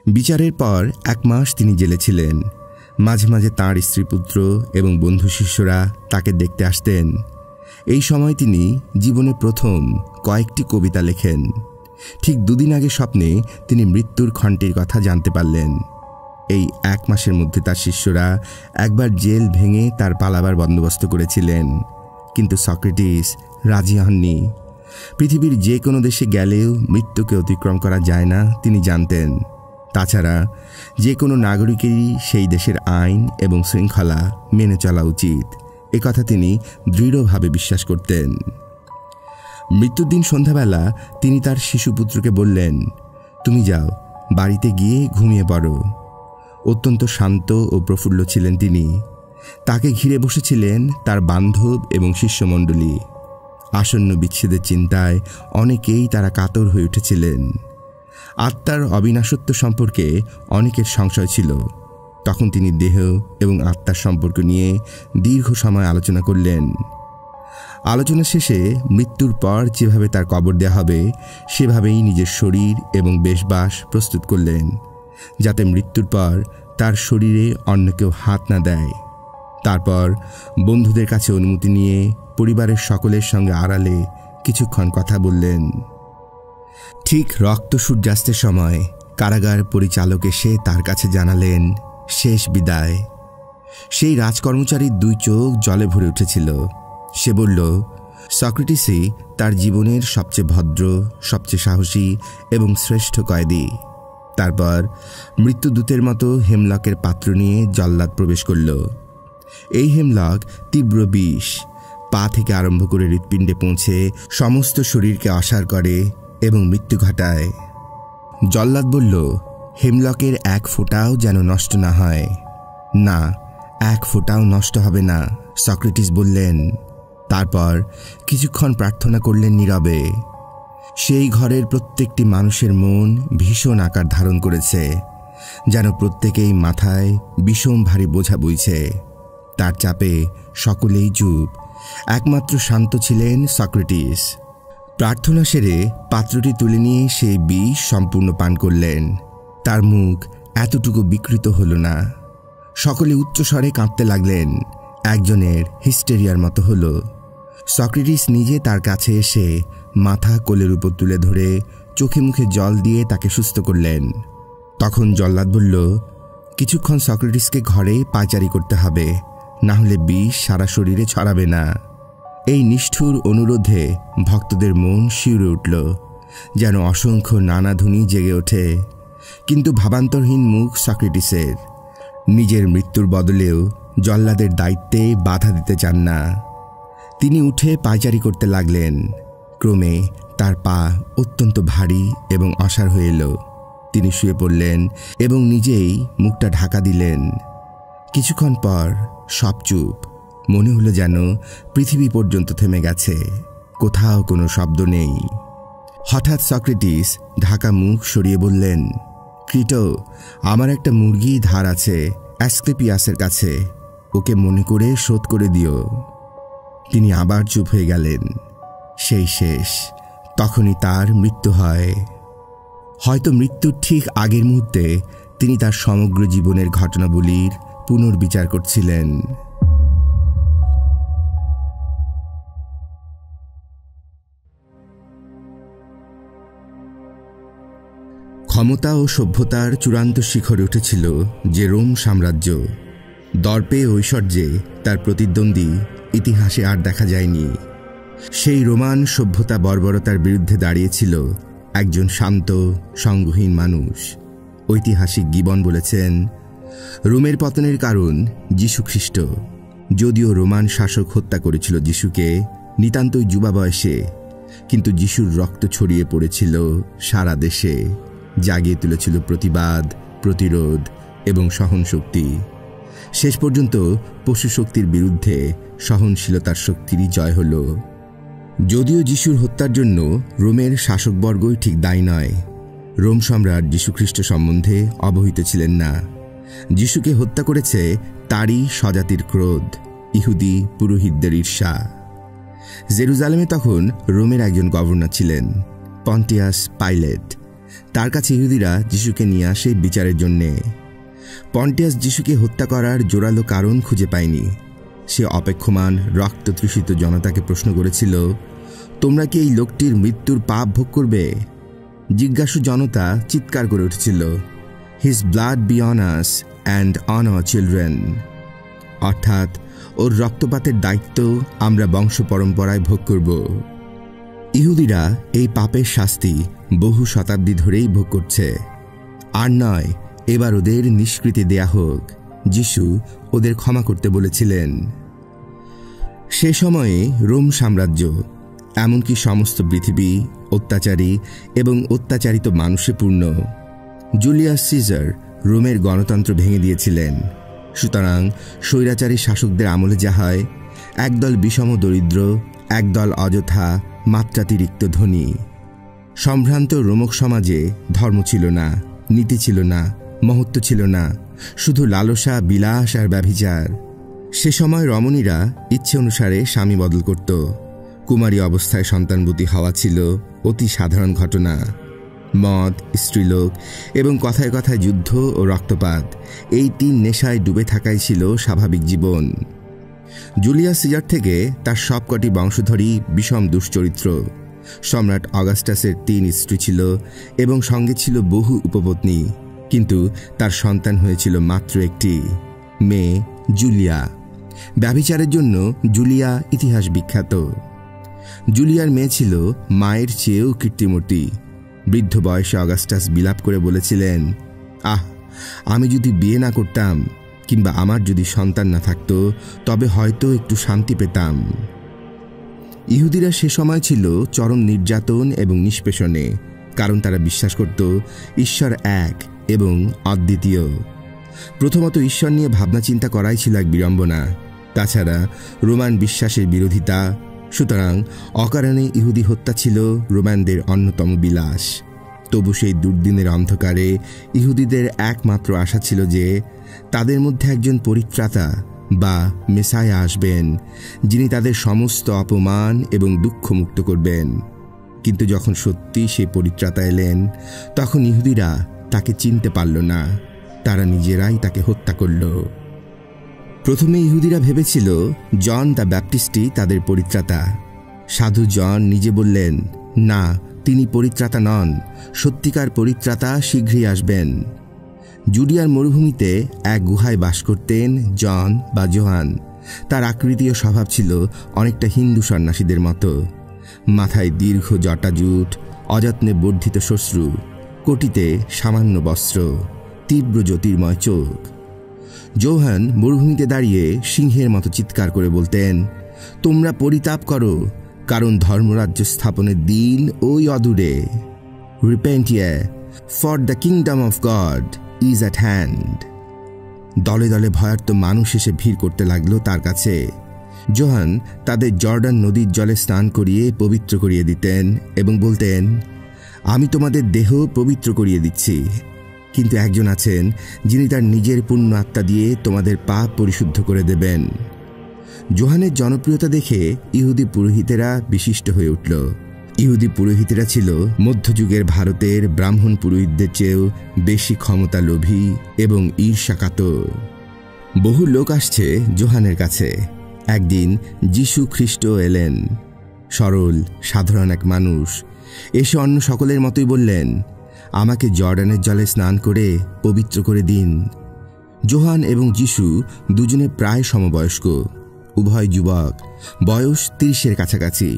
বিচারের পর 1 মাস তিনি জেলে ছিলেন। মাঝে মাঝে তাঁর স্ত্রীপুত্র এবং বন্ধু শিষ্যরা তাকে দেখতে আসতেন। এই সময় তিনি জীবনে প্রথম কয়েকটি কবিতা লেখেন। ঠিক 2 দিন আগে স্বপ্নে তিনি মৃত্যুর ঘণ্টির কথা জানতে পারলেন। এই 1 মাসের মধ্যে তার শিষ্যরা একবার জেল ভেঙে তার পালাবার বন্দোবস্ত করেছিলেন, কিন্তু সক্রেটিস রাজি হননি। পৃথিবীর যে কোনো দেশে গেলেও মৃত্যুকে অতিক্রম করা যায় না তিনি জানতেন। তাছাড়া যে কোনো নাগরিকেরই সেই দেশের আইন এবং শৃঙ্খলা মেনে চলা উচিত, একথা তিনি দৃঢ়ভাবে বিশ্বাস করতেন। মৃত্যুর দিন সন্ধ্যাবেলা তিনি তার শিশুপুত্রকে বললেন, তুমি যাও, বাড়িতে গিয়ে ঘুমিয়ে পড়ো। অত্যন্ত শান্ত ও প্রফুল্ল ছিলেন তিনি। তাকে ঘিরে বসেছিলেন তার বান্ধব এবং শিষ্যমণ্ডলী। আসন্ন বিচ্ছেদের চিন্তায় অনেকেই তারা কাতর হয়ে উঠেছিলেন। আত্মার অবিনাশত্ব সম্পর্কে অনেকের সংশয় ছিল। তখন তিনি দেহ এবং আত্মার সম্পর্ক নিয়ে দীর্ঘ সময় আলোচনা করলেন। আলোচনা শেষে মৃত্যুর পর যেভাবে তার কবর দেওয়া হবে সেভাবেই নিজের শরীর এবং বেশবাস প্রস্তুত করলেন, যাতে মৃত্যুর পর তার শরীরে অন্য কেউ হাত না দেয়। তারপর বন্ধুদের কাছে অনুমতি নিয়ে পরিবারের সকলের সঙ্গে আড়ালে কিছুক্ষণ কথা বললেন। ঠিক রক্ত সূর্যাস্তের সময় কারাগার পরিচালক এসে তার কাছে জানালেন শেষ বিদায়। সেই রাজকর্মচারীর 2 চোখ জলে ভরে উঠেছিল। সে বলল, সক্রেটিসই তার জীবনের সবচেয়ে ভদ্র, সবচেয়ে সাহসী এবং শ্রেষ্ঠ কয়েদি। তারপর মৃত্যুদূতের মতো হেমলকের পাত্র নিয়ে জল্লাদ প্রবেশ করল। এই হেমলক তীব্র বিষ, পা থেকে আরম্ভ করে হৃৎপিণ্ডে পৌঁছে সমস্ত শরীরকে অসার করে এবং মৃত্যু ঘটায়। জল্লাদ বলল, হেমলকের 1 ফোঁটাও যেন নষ্ট না হয়। না, 1 ফোঁটাও নষ্ট হবে না, সক্রেটিস বললেন। তারপর কিছুক্ষণ প্রার্থনা করলেন নীরবে। সেই ঘরের প্রত্যেকটি মানুষের মন ভীষণ আকার ধারণ করেছে, যেন প্রত্যেকেই মাথায় বিষম ভারী বোঝা বইছে। তার চাপে সকলেই চুপ, একমাত্র শান্ত ছিলেন সক্রেটিস। প্রার্থনা সেরে পাত্রটি তুলে নিয়ে সেই বিষ সম্পূর্ণ পান করলেন। তার মুখ এতটুকু বিকৃত হল না। সকলে উচ্চস্বরে কাঁদতে লাগলেন। একজনের হিস্টেরিয়ার মতো হলো। সক্রেটিস নিজে তার কাছে এসে মাথা কোলের উপর তুলে ধরে চোখে মুখে জল দিয়ে তাকে সুস্থ করলেন। তখন জল্লাদ বলল, কিছুক্ষণ সক্রেটিসকে ঘরে পায়চারি করতে হবে, না হলে বিষ সারা শরীরে ছড়াবে না। এই নিষ্ঠুর অনুরোধে ভক্তদের মন শিউরে উঠল, যেন অসংখ্য নানাধুনি জেগে ওঠে। কিন্তু ভাবান্তরহীন মুখ সক্রেটিসের। নিজের মৃত্যুর বদলেও জল্লাদের দায়িত্বে বাধা দিতে চান না। তিনি উঠে পায়চারি করতে লাগলেন। ক্রমে তার পা অত্যন্ত ভারী এবং অসাড় হয়ে এল। তিনি শুয়ে পড়লেন এবং নিজেই মুখটা ঢাকা দিলেন। কিছুক্ষণ পর সব চুপ। মনে হলো যেন পৃথিবী পর্যন্ত থেমে গেছে, কোথাও কোনো শব্দ নেই। হঠাৎ সক্রেটিস ঢাকা মুখ সরিয়ে বললেন, ক্রিটো, আমার একটা মুরগি ধার আছে অ্যাসক্লেপিয়াসের কাছে, ওকে মনে করে শোধ করে দিও। তিনি আবার চুপ হয়ে গেলেন। সেই শেষ। তখনই তার মৃত্যু হয়। হয়তো মৃত্যুর ঠিক আগের মুহূর্তে তিনি তার সমগ্র জীবনের ঘটনাবলীর পুনর্বিচার করছিলেন। ক্ষমতা ও সভ্যতার চূড়ান্ত শিখরে উঠেছিল যে রোম সাম্রাজ্য। দর্পে ঐশ্বর্যে তার প্রতিদ্বন্দ্বী ইতিহাসে আর দেখা যায়নি। সেই রোমান সভ্যতা বর্বরতার বিরুদ্ধে দাঁড়িয়েছিল একজন শান্ত সঙ্গহীন মানুষ। ঐতিহাসিক গিবন বলেছেন, রোমের পতনের কারণ যীশুখ্রিস্ট। যদিও রোমান শাসক হত্যা করেছিল যীশুকে নিতান্তই যুবা বয়সে, কিন্তু যীশুর রক্ত ছড়িয়ে পড়েছিল সারা দেশে, জাগিয়ে তুলেছিল প্রতিবাদ, প্রতিরোধ এবং সহনশক্তি। শেষ পর্যন্ত পশু শক্তির বিরুদ্ধে সহনশীলতার শক্তিরই জয় হল। যদিও যীশুর হত্যার জন্য রোমের শাসকবর্গই ঠিক দায়ী নয়। রোম সম্রাট যীশুখ্রিস্ট সম্বন্ধে অবহিত ছিলেন না। যীশুকে হত্যা করেছে তারই স্বজাতির ক্রোধ, ইহুদি পুরোহিতদের ঈর্ষা। জেরুজালেমে তখন রোমের একজন গভর্নর ছিলেন, পন্টিয়াস পাইলেট। তার কাছে ইহুদিরা যীশুকে নিয়ে আসে বিচারের জন্যে। পন্টিয়াস যীশুকে হত্যা করার জোরালো কারণ খুঁজে পায়নি। সে অপেক্ষমান রক্ততৃষিত জনতাকে প্রশ্ন করেছিল, তোমরা কি এই লোকটির মৃত্যুর পাপ ভোগ করবে? জিজ্ঞাসু জনতা চিৎকার করে উঠেছিল, his blood be on us and on our children. অর্থাৎ ওর রক্তপাতের দায়িত্ব আমরা বংশ পরম্পরায় ভোগ করব। ইহুদিরা এই পাপের শাস্তি বহু শতাব্দী ধরেই ভোগ করছে। আর নয়, এবার ওদের নিষ্কৃতি দেয়া হোক। যীশু ওদের ক্ষমা করতে বলেছিলেন। সে সময়ে রোম সাম্রাজ্য, এমনকি সমস্ত পৃথিবী অত্যাচারী এবং অত্যাচারিত মানুষে পূর্ণ। জুলিয়াস সিজার রোমের গণতন্ত্র ভেঙে দিয়েছিলেন। সুতরাং স্বৈরাচারী শাসকদের আমলে যা হয়, একদল বিষম দরিদ্র, একদল অযথা মাত্রাতিরিক্ত ধনী। সম্ভ্রান্ত রোমক সমাজে ধর্ম ছিল না, নীতি ছিল না, মহত্ব ছিল না, শুধু লালসা, বিলাস আর ব্যভিচার। সে সময় রমণীরা ইচ্ছে অনুসারে স্বামী বদল করত। কুমারী অবস্থায় সন্তানবতী হওয়া ছিল অতি সাধারণ ঘটনা। মদ, স্ত্রীলোক এবং কথায় কথায় যুদ্ধ ও রক্তপাত, এই তিন নেশায় ডুবে থাকাই ছিল স্বাভাবিক জীবন। জুলিয়াস সিজার থেকে তার সবকটি বংশধরই বিষম দুশ্চরিত্র। সম্রাট অগাস্টাসের 3 স্ত্রী ছিল এবং সঙ্গে ছিল বহু উপপত্নী, কিন্তু তার সন্তান হয়েছিল মাত্র একটি মেয়ে, জুলিয়া। ব্যভিচারের জন্য জুলিয়া ইতিহাস বিখ্যাত। জুলিয়ার মেয়ে ছিল মায়ের চেয়েও কীর্তিমূর্তি। বৃদ্ধ বয়সে অগাস্টাস বিলাপ করে বলেছিলেন, আহ, আমি যদি বিয়ে না করতাম কিংবা আমার যদি সন্তান না থাকত, তবে হয়তো একটু শান্তি পেতাম। ইহুদিরা সে সময় ছিল চরম নির্যাতন এবং নিষ্পেষণে, কারণ তারা বিশ্বাস করত ঈশ্বর এক এবং অদ্বিতীয়। প্রথমত ঈশ্বর নিয়ে ভাবনা চিন্তা করাই ছিল এক বিড়ম্বনা। তাছাড়া রোমান বিশ্বাসের বিরোধিতা। সুতরাং অকারণে ইহুদি হত্যা ছিল রোমানদের অন্যতম বিলাস। তবু সেই দুর্দিনের অন্ধকারে ইহুদিদের একমাত্র আশা ছিল যে তাদের মধ্যে একজন পরিত্রাতা বা মেসায়া আসবেন, যিনি তাদের সমস্ত অপমান এবং দুঃখ মুক্ত করবেন। কিন্তু যখন সত্যি সেই পরিত্রাতা এলেন, তখন ইহুদিরা তাকে চিনতে পারল না। তারা নিজেরাই তাকে হত্যা করল। প্রথমে ইহুদিরা ভেবেছিল জন দ্য ব্যাপটিস্টই তাদের পরিত্রাতা। সাধু জন নিজে বললেন, না, তিনি পরিত্রাতা নন, সত্যিকার পরিত্রাতা শীঘ্রই আসবেন। জুডিয়ার মরুভূমিতে এক গুহায় বাস করতেন জন বা জোহান। তার আকৃতি ও স্বভাব ছিল অনেকটা হিন্দু সন্ন্যাসীদের মতো। মাথায় দীর্ঘ জটাজুট, অযত্নে বর্ধিত শ্বশ্রু, কোটিতে সামান্য বস্ত্র, তীব্র জ্যোতির্ময় চোখ। জোহান মরুভূমিতে দাঁড়িয়ে সিংহের মতো চিৎকার করে বলতেন, তোমরা পরিতাপ করো, কারণ ধর্মরাজ্য স্থাপনের দিন ওই অদূরে। রিপেন্ট ইয়ে, for the kingdom of god is at hand. দলে দলে ভয়ার্ত মানুষ এসে ভিড় করতে লাগলো তার কাছে। জোহান তাদের জর্ডান নদীর জলে স্নান করিয়ে পবিত্র করিয়ে দিতেন এবং বলতেন, আমি তোমাদের দেহ পবিত্র করিয়ে দিচ্ছি, কিন্তু একজন আছেন যিনি তার নিজের পূর্ণ আত্মা দিয়ে তোমাদের পাপ পরিশুদ্ধ করে দেবেন। জোহানের জনপ্রিয়তা দেখে ইহুদি পুরোহিতেরা বিশিষ্ট হয়ে উঠল। ইহুদি পুরোহিতেরা ছিল মধ্যযুগের ভারতের ব্রাহ্মণ পুরোহিতদের চেয়েও বেশি ক্ষমতালোভী এবং ঈর্ষাকাতর। বহু লোক আসছে জোহানের কাছে। একদিন যীশু খ্রিস্ট এলেন, সরল সাধারণ এক মানুষ। এসে অন্য সকলের মতোই বললেন, আমাকে জর্ডানের জলে স্নান করে পবিত্র করে দিন। জোহান এবং যীশু দুজনে প্রায় সমবয়স্ক, উভয় যুবক, বয়স 30-এর কাছাকাছি।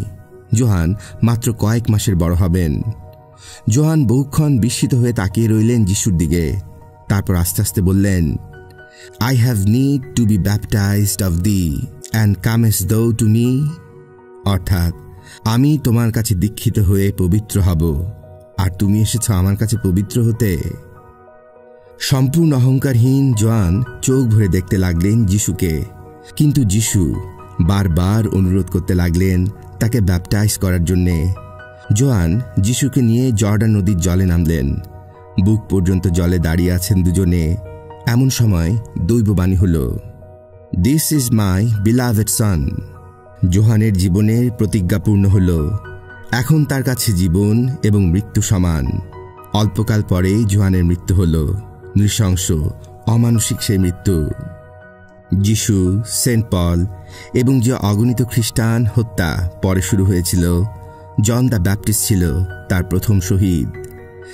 জোহান মাত্র কয়েক মাসের বড় হবেন। জোহান বহুক্ষণ বিস্মিত হয়ে তাকিয়ে রইলেন যীশুর দিকে। তারপর আস্তে আস্তে বললেন, I have need to be baptized of thee, and comest thou to me? অর্থাৎ, আমি তোমার কাছে দীক্ষিত হয়ে পবিত্র হব, আর তুমি এসেছ আমার কাছে পবিত্র হতে। সম্পূর্ণ অহংকারহীন জোহান চোখ ভরে দেখতে লাগলেন যীশুকে, কিন্তু যীশু বারবার অনুরোধ করতে লাগলেন তাকে ব্যাপটাইজ করার জন্যে। জোহান যীশুকে নিয়ে জর্ডান নদীর জলে নামলেন। বুক পর্যন্ত জলে দাঁড়িয়ে আছেন দুজনে। এমন সময় দৈববাণী হল, দিস ইজ মাই বিলাভেড সন। জোহানের জীবনের প্রতিজ্ঞা পূর্ণ হল। এখন তার কাছে জীবন এবং মৃত্যু সমান। অল্পকাল পরেই জোহানের মৃত্যু হল, নৃশংস অমানুষিক সেই মৃত্যু। যীশু, সেন্ট পল এবং যে অগণিত খ্রিস্টান হত্যা পরে শুরু হয়েছিল, জন দ্য ব্যাপটিস্ট ছিল তার প্রথম শহীদ।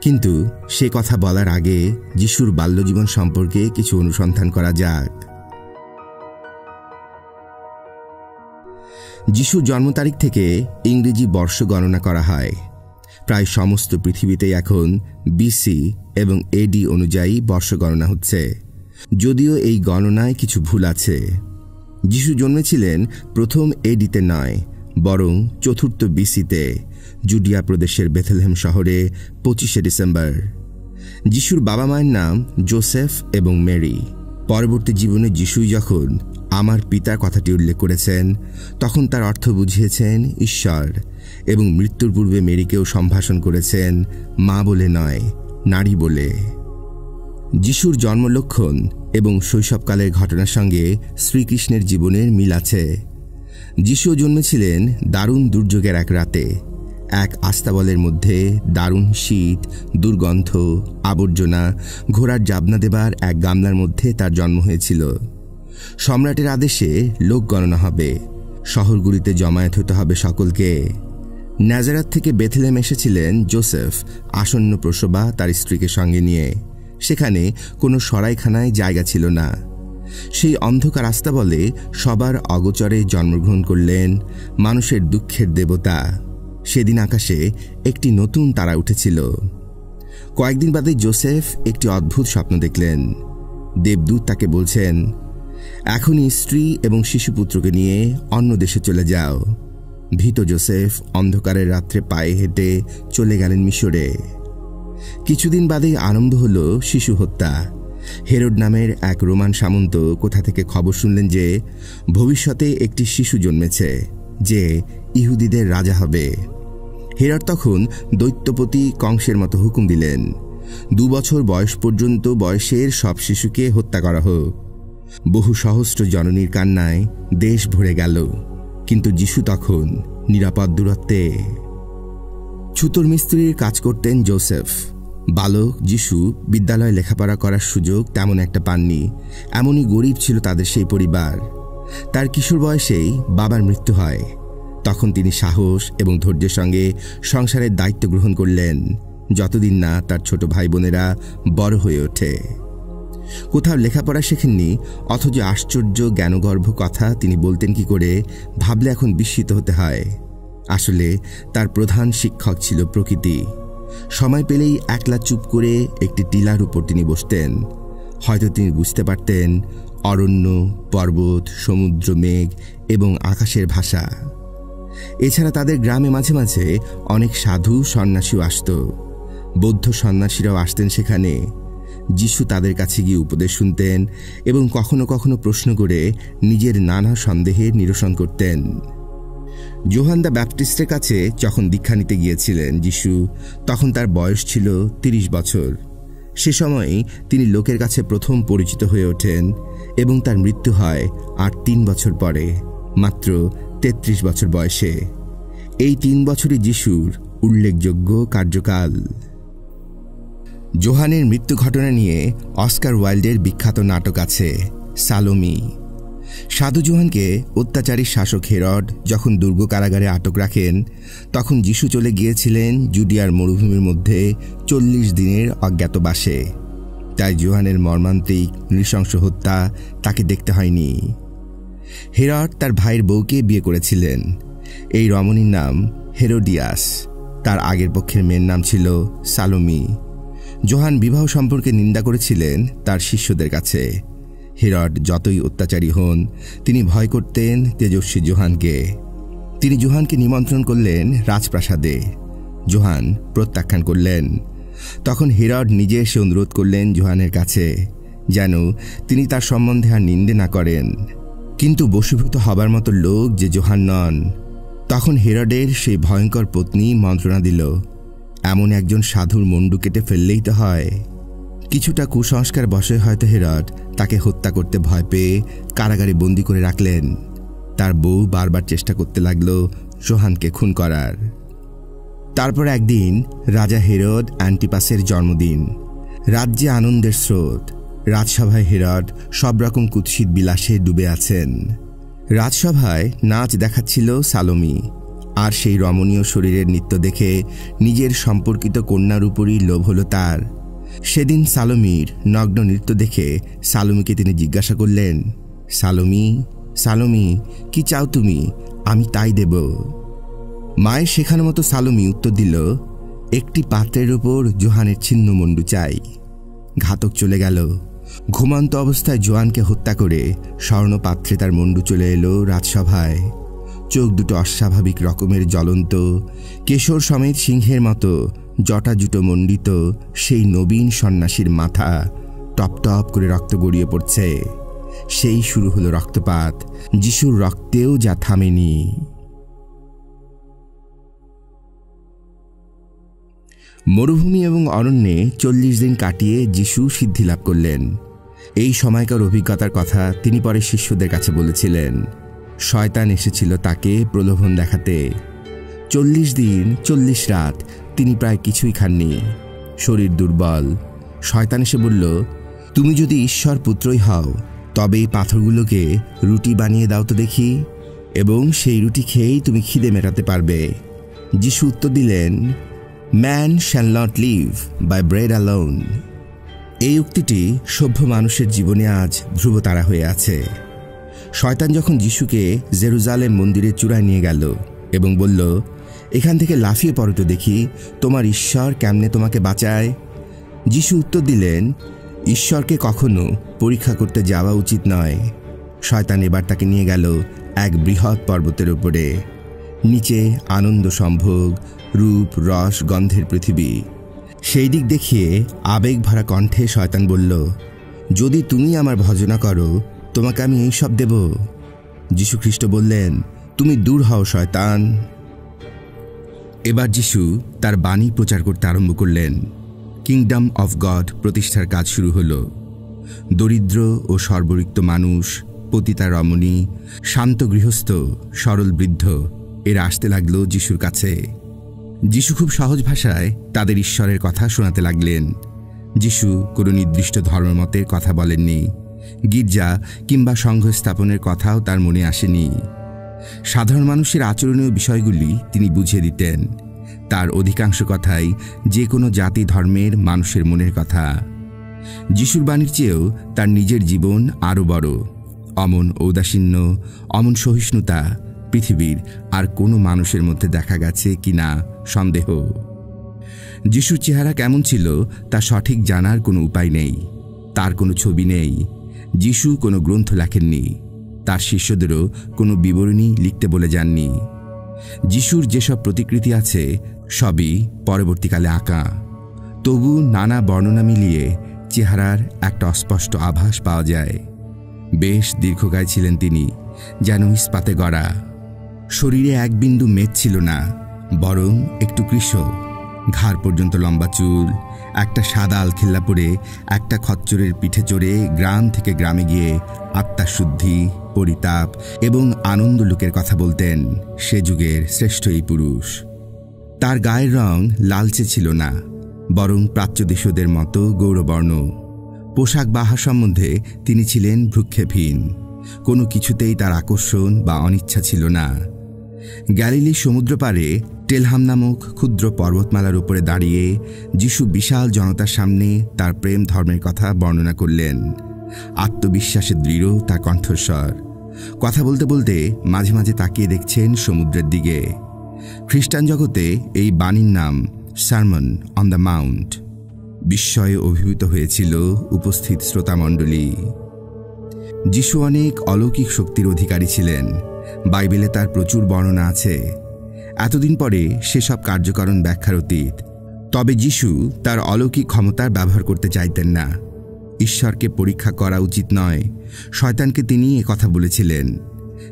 কিন্তু সে কথা বলার আগে যীশুর বাল্যজীবন সম্পর্কে কিছু অনুসন্ধান করা যাক। যীশুর জন্ম তারিখ থেকে ইংরেজি বর্ষ গণনা করা হয়। প্রায় সমস্ত পৃথিবীতেই এখন বিসি এবং এডি অনুযায়ী বর্ষ গণনা হচ্ছে, যদিও এই গণনায় কিছু ভুল আছে। যীশু জন্মেছিলেন প্রথম এডিতে নয়, বরং চতুর্থ বিসিতে, জুডিয়া প্রদেশের বেথলেহেম শহরে 25শে ডিসেম্বর। যীশুর বাবা মায়ের নাম জোসেফ এবং মেরি। পরবর্তী জীবনে যীশুই যখন আমার পিতার কথাটি উল্লেখ করেছেন, তখন তার অর্থ বুঝিয়েছেন ঈশ্বর, এবং মৃত্যুর পূর্বে মেরিকেও সম্ভাষণ করেছেন মা বলে নয়, নারী বলে। যীশুর জন্মলক্ষণ এবং শৈশবকালের ঘটনার সঙ্গে শ্রীকৃষ্ণের জীবনের মিল আছে। যীশু জন্মেছিলেন দারুণ দুর্যোগের এক রাতে। এক আস্তাবলের মধ্যে দারুণ শীত, দুর্গন্ধ, আবর্জনা, ঘোড়ার জাবনা দেবার এক গামলার মধ্যে তার জন্ম হয়েছিল। সম্রাটের আদেশে লোক গণনা হবে, শহরগুলিতে জমায়েত হতে হবে সকলকে। নাজারেথ থেকে বেথলেহেম এসেছিলেন জোসেফ আসন্ন প্রসবা তার স্ত্রীকে সঙ্গে নিয়ে। সেখানে কোনো সরাইখানায় জায়গা ছিল না। সেই অন্ধকার আস্তাবলে সবার অগোচরে জন্মগ্রহণ করলেন মানুষের দুঃখের দেবতা। সেদিন আকাশে একটি নতুন তারা উঠেছিল। কয়েকদিন বাদে জোসেফ একটি অদ্ভুত স্বপ্ন দেখলেন। দেবদূত তাকে বলছেন, এখনই স্ত্রী এবং শিশুপুত্রকে নিয়ে অন্য দেশে চলে যাও। ভীত জোসেফ অন্ধকারের রাত্রে পায়ে হেঁটে চলে গেলেন মিশরে। কিছুদিন বাদেই আরম্ভ হল শিশু হত্যা। হেরোড নামের এক রোমান সামন্ত কোথা থেকে খবর শুনলেন যে ভবিষ্যতে একটি শিশু জন্মেছে যে ইহুদিদের রাজা হবে। হেরোড তখন দৈত্যপতি কংসের মতো হুকুম দিলেন, 2 বছর বয়স পর্যন্ত বয়সের সব শিশুকে হত্যা করা হোক। বহু সহস্র জননীর কান্নায় দেশ ভরে গেল, কিন্তু যীশু তখন নিরাপদ দূরত্বে। ছুতোর মিস্ত্রির কাজ করতেন জোসেফ। বালক যিশু বিদ্যালয়ে লেখাপড়া করার সুযোগ তেমন একটা পাননি, এমনই গরিব ছিল তাদের সেই পরিবার। তার কিশোর বয়সেই বাবার মৃত্যু হয়। তখন তিনি সাহস এবং ধৈর্যের সঙ্গে সংসারের দায়িত্ব গ্রহণ করলেন, যতদিন না তার ছোট ভাই বোনেরা বড় হয়ে ওঠে। কোথাও লেখাপড়া শেখেননি, অথচ আশ্চর্য জ্ঞানগর্ভ কথা তিনি বলতেন কি করে, ভাবলে এখন বিস্মিত হতে হয়। আসলে তার প্রধান শিক্ষক ছিল প্রকৃতি। সময় পেলেই একলা চুপ করে একটি টিলার উপর তিনি বসতেন। হয়তো তিনি বুঝতে পারতেন অরণ্য, পর্বত, সমুদ্র, মেঘ এবং আকাশের ভাষা। এছাড়া তাদের গ্রামে মাঝে মাঝে অনেক সাধু সন্ন্যাসীও আসত। বৌদ্ধ সন্ন্যাসীরাও আসতেন সেখানে। যিশু তাদের কাছে গিয়ে উপদেশ শুনতেন এবং কখনো কখনো প্রশ্ন করে নিজের নানা সন্দেহের নিরসন করতেন। যোহান দ্য ব্যাপটিস্টের কাছে যখন দীক্ষা নিতে গিয়েছিলেন যিশু, তখন তার বয়স ছিল 30 বছর। সে সময়েই তিনি লোকের কাছে প্রথম পরিচিত হয়ে ওঠেন এবং তার মৃত্যু হয় আর 3 বছর পরে, মাত্র 33 বছর বয়সে। এই 3 বছরই যিশুর উল্লেখযোগ্য কার্যকাল। যোহানের মৃত্যু ঘটনা নিয়ে অস্কার ওয়াইল্ডের বিখ্যাত নাটক আছে, সালোমি। সাধু যোহানকে অত্যাচারী শাসক হেরড যখন দুর্গ কারাগারে আটক রাখেন, তখন যিশু চলে গিয়েছিলেন জুডিয়ার মরুভূমির মধ্যে 40 দিনের অজ্ঞাতবাসে। তাই যোহানের মর্মান্তিক নৃশংস হত্যা তাকে দেখতে হয়নি। হেরড তার ভাইয়ের বউকে বিয়ে করেছিলেন। এই রমণীর নাম হেরোডিয়াস। তার আগের পক্ষের মেয়ের নাম ছিল সালোমি। যোহান বিবাহ সম্পর্কে নিন্দা করেছিলেন তার শিষ্যদের কাছে। হেরড যতই অত্যাচারী হন, তিনি ভয় করতেন তেজস্বী যোহানকে। তিনি যোহানকে নিমন্ত্রণ করলেন রাজপ্রাসাদে। যোহান প্রত্যাখ্যান করলেন। তখন হেরড নিজে এসে অনুরোধ করলেন যোহানের কাছে যেন তিনি তার সম্বন্ধে আর নিন্দে না করেন। কিন্তু বশীভূত হবার মতো লোক যে যোহান নন। তখন হেরডের সেই ভয়ঙ্কর পত্নী মন্ত্রণা দিল, এমন একজন সাধুর মুন্ডু কেটে ফেললেই তো হয়। কিছুটা কুসংস্কার বশে হয়তো হেরড তাকে হত্যা করতে ভয় পেয়ে কারাগারে বন্দি করে রাখলেন। তার বউ বারবার চেষ্টা করতে লাগল যোহানকে খুন করার। তারপর একদিন রাজা হেরড অ্যান্টিপাসের জন্মদিন। রাজ্যে আনন্দের স্রোত। রাজসভায় হেরড সব রকম কুৎসিত বিলাসে ডুবে আছেন। রাজসভায় নাচ দেখাচ্ছিল সালোমি। আর সেই রমণীয় শরীরের নৃত্য দেখে নিজের সম্পর্কিত কন্যার উপরই লোভ হলো তার। সেদিন সালোমির নগ্ন নৃত্য দেখে সালোমিকে তিনি জিজ্ঞাসা করলেন, সালোমি, সালোমি, কি চাও তুমি? আমি তাই দেব। মায়ের শেখানো মতো সালোমি উত্তর দিল, একটি পাত্রের উপর যোহানের ছিন্নমুন্ডু চাই। ঘাতক চলে গেল। ঘুমন্ত অবস্থায় যোহানকে হত্যা করে স্বর্ণপাত্রে তার মুন্ডু চলে এলো রাজসভায়। চোখ দুটো অস্বাভাবিক রকমের জ্বলন্ত, কেশর সমেত সিংহের মতো জটাজুটো মণ্ডিত সেই নবীন সন্ন্যাসীর মাথা টপ টপ করে রক্ত গড়িয়ে পড়ছে। সেই শুরু হলো রক্তপাত। যিশুর রক্তেও যা থামেনি। মরুভূমি এবং অরণ্যে 40 দিন কাটিয়ে যিশু সিদ্ধি লাভ করলেন। এই সময়কার অভিজ্ঞতার কথা তিনি পরে শিষ্যদের কাছে বলেছিলেন। শয়তান এসেছিল তাকে প্রলোভন দেখাতে। 40 দিন 40 রাত তিনি প্রায় কিছুই খাননি। শরীর দুর্বল। শয়তান এসে বলল, তুমি যদি ঈশ্বর পুত্রই হও, তবে এই পাথরগুলোকে রুটি বানিয়ে দাও তো দেখি, এবং সেই রুটি খেয়েই তুমি খিদে মেটাতে পারবে। যিশু উত্তর দিলেন, man shall not live by bread alone. এই উক্তিটি সভ্য মানুষের জীবনে আজ ধ্রুবতারা হয়ে আছে। শয়তান যখন যিশুকে জেরুজালেম মন্দিরের চূড়ায় নিয়ে গেল এবং বলল, এখান থেকে লাফিয়ে পড়ো তো দেখি তোমার ঈশ্বর কেমনে তোমাকে বাঁচায়। যিশু উত্তর দিলেন, ঈশ্বরকে কখনো পরীক্ষা করতে যাওয়া উচিত নয়। শয়তান এবার তাকে নিয়ে গেল এক বৃহৎ পর্বতের উপরে। নিচে আনন্দ সম্ভোগ, রূপ, রস, গন্ধের পৃথিবী। সেই দিক দেখিয়ে আবেগ ভরা কণ্ঠে শয়তান বলল, যদি তুমি আমার ভজনা করো, তোমাকে আমি এই সব দেব। যীশু খ্রিস্ট বললেন, তুমি দূর হও শয়তান। এবার যিশু তার বাণী প্রচার করতে আরম্ভ করলেন। কিংডম অফ গড প্রতিষ্ঠার কাজ শুরু হলো। দরিদ্র ও সর্বরিক্ত মানুষ, পতিতা রমণী, শান্ত গৃহস্থ, সরল বৃদ্ধ এরা আসতে লাগলো যিশুর কাছে। যিশু খুব সহজ ভাষায় তাদের ঈশ্বরের কথা শোনাতে লাগলেন। যিশু কোনো নির্দিষ্ট ধর্মমতের কথা বলেননি, গির্জা কিংবা সংঘ স্থাপনের কথাও তার মনে আসেনি। সাধারণ মানুষের আচরণীয় বিষয়গুলি তিনি বুঝিয়ে দিতেন। তার অধিকাংশ কথাই যে কোনো জাতি ধর্মের মানুষের মনের কথা। যিশুর বাণীর চেয়েও তার নিজের জীবন আরও বড়। অমন ঔদাসীন্য, অমন সহিষ্ণুতা পৃথিবীর আর কোনো মানুষের মধ্যে দেখা গেছে কিনা সন্দেহ। যিশুর চেহারা কেমন ছিল তা সঠিক জানার কোনো উপায় নেই। তার কোনো ছবি নেই। যিশু কোনো গ্রন্থ লেখেননি। তার শিষ্যদেরও কোনো বিবরণী লিখতে বলে যাননি। যিশুর যেসব প্রতিকৃতি আছে সবই পরবর্তীকালে আঁকা। তবু নানা বর্ণনা মিলিয়ে চেহারার একটা অস্পষ্ট আভাস পাওয়া যায়। বেশ দীর্ঘকায় ছিলেন তিনি, যেন ইস্পাতে গড়া। শরীরে এক বিন্দু মেদ ছিল না, বরং একটু কৃশ। ঘাড় পর্যন্ত লম্বা চুল, একটা সাদা আলখিল্লা পরে একটা খচ্চরের পিঠে চড়ে গ্রাম থেকে গ্রামে গিয়ে আত্মাশুদ্ধি, পরিতাপ এবং আনন্দ লোকের কথা বলতেন সে যুগের শ্রেষ্ঠ এই পুরুষ। তার গায়ের রং লালচে ছিল না, বরং প্রাচ্যদেশীয়দের মতো গৌরবর্ণ। পোশাক বাহা সম্বন্ধে তিনি ছিলেন ভ্রুক্ষেপহীন। কোনো কিছুতেই তার আকর্ষণ বা অনিচ্ছা ছিল না। গ্যালিলি সমুদ্র পাড়ে টেলহাম নামক ক্ষুদ্র পর্বতমালার উপরে দাঁড়িয়ে যিশু বিশাল জনতার সামনে তার প্রেম ধর্মের কথা বর্ণনা করলেন। আত্মবিশ্বাসে দৃঢ় তার কণ্ঠস্বর। কথা বলতে বলতে মাঝে মাঝে তাকিয়ে দেখছেন সমুদ্রের দিকে। খ্রিস্টান জগতে এই বাণীর নাম সারমন অন দ্য মাউন্ট। বিস্ময়ে অভিভূত হয়েছিল উপস্থিত শ্রোতামণ্ডলী। যিশু অনেক অলৌকিক শক্তির অধিকারী ছিলেন। বাইবেলে তার প্রচুর বর্ণনা আছে। এতদিন পরে সেসব কার্যকারণ ব্যাখ্যার অতীত। তবে যিশু তার অলৌকিক ক্ষমতার ব্যবহার করতে চাইতেন না। ঈশ্বরকে পরীক্ষা করা উচিত নয়, শয়তানকে তিনি একথা বলেছিলেন।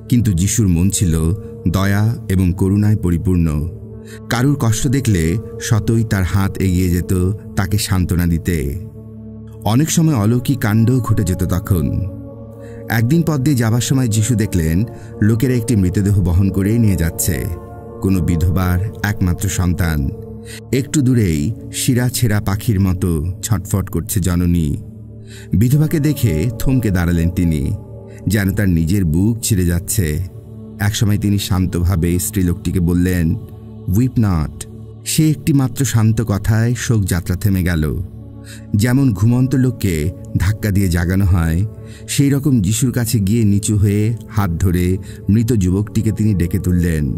কিন্তু যিশুর মন ছিল দয়া এবং করুণায় পরিপূর্ণ। কারুর কষ্ট দেখলে সতই তার হাত এগিয়ে যেত তাকে সান্ত্বনা দিতে। অনেক সময় অলৌকিক কাণ্ড ঘটে যেত তখন। একদিন পথ দিয়ে যাবার সময় যিশু দেখলেন লোকেরা একটি মৃতদেহ বহন করে নিয়ে যাচ্ছে। কোনো বিধবার একমাত্র সন্তান। একটু দূরেই শিরা ছেঁড়া পাখির মতো ছটফট করছে জননী। বিধবাকে দেখে থমকে দাঁড়ালেন তিনি, যেন তার নিজের বুক ছিঁড়ে যাচ্ছে। একসময় তিনি শান্তভাবে স্ত্রীলোকটিকে বললেন, উইপ নট। সে একটি মাত্র শান্ত কথায় শোক যাত্রা থেমে গেল। যেমন ঘুমন্ত লোককে ধাক্কা দিয়ে জাগানো হয়, সেই রকম যিশুর কাছে গিয়ে নিচু হয়ে হাত ধরে মৃত যুবকটিকে তিনি ডেকে তুললেন।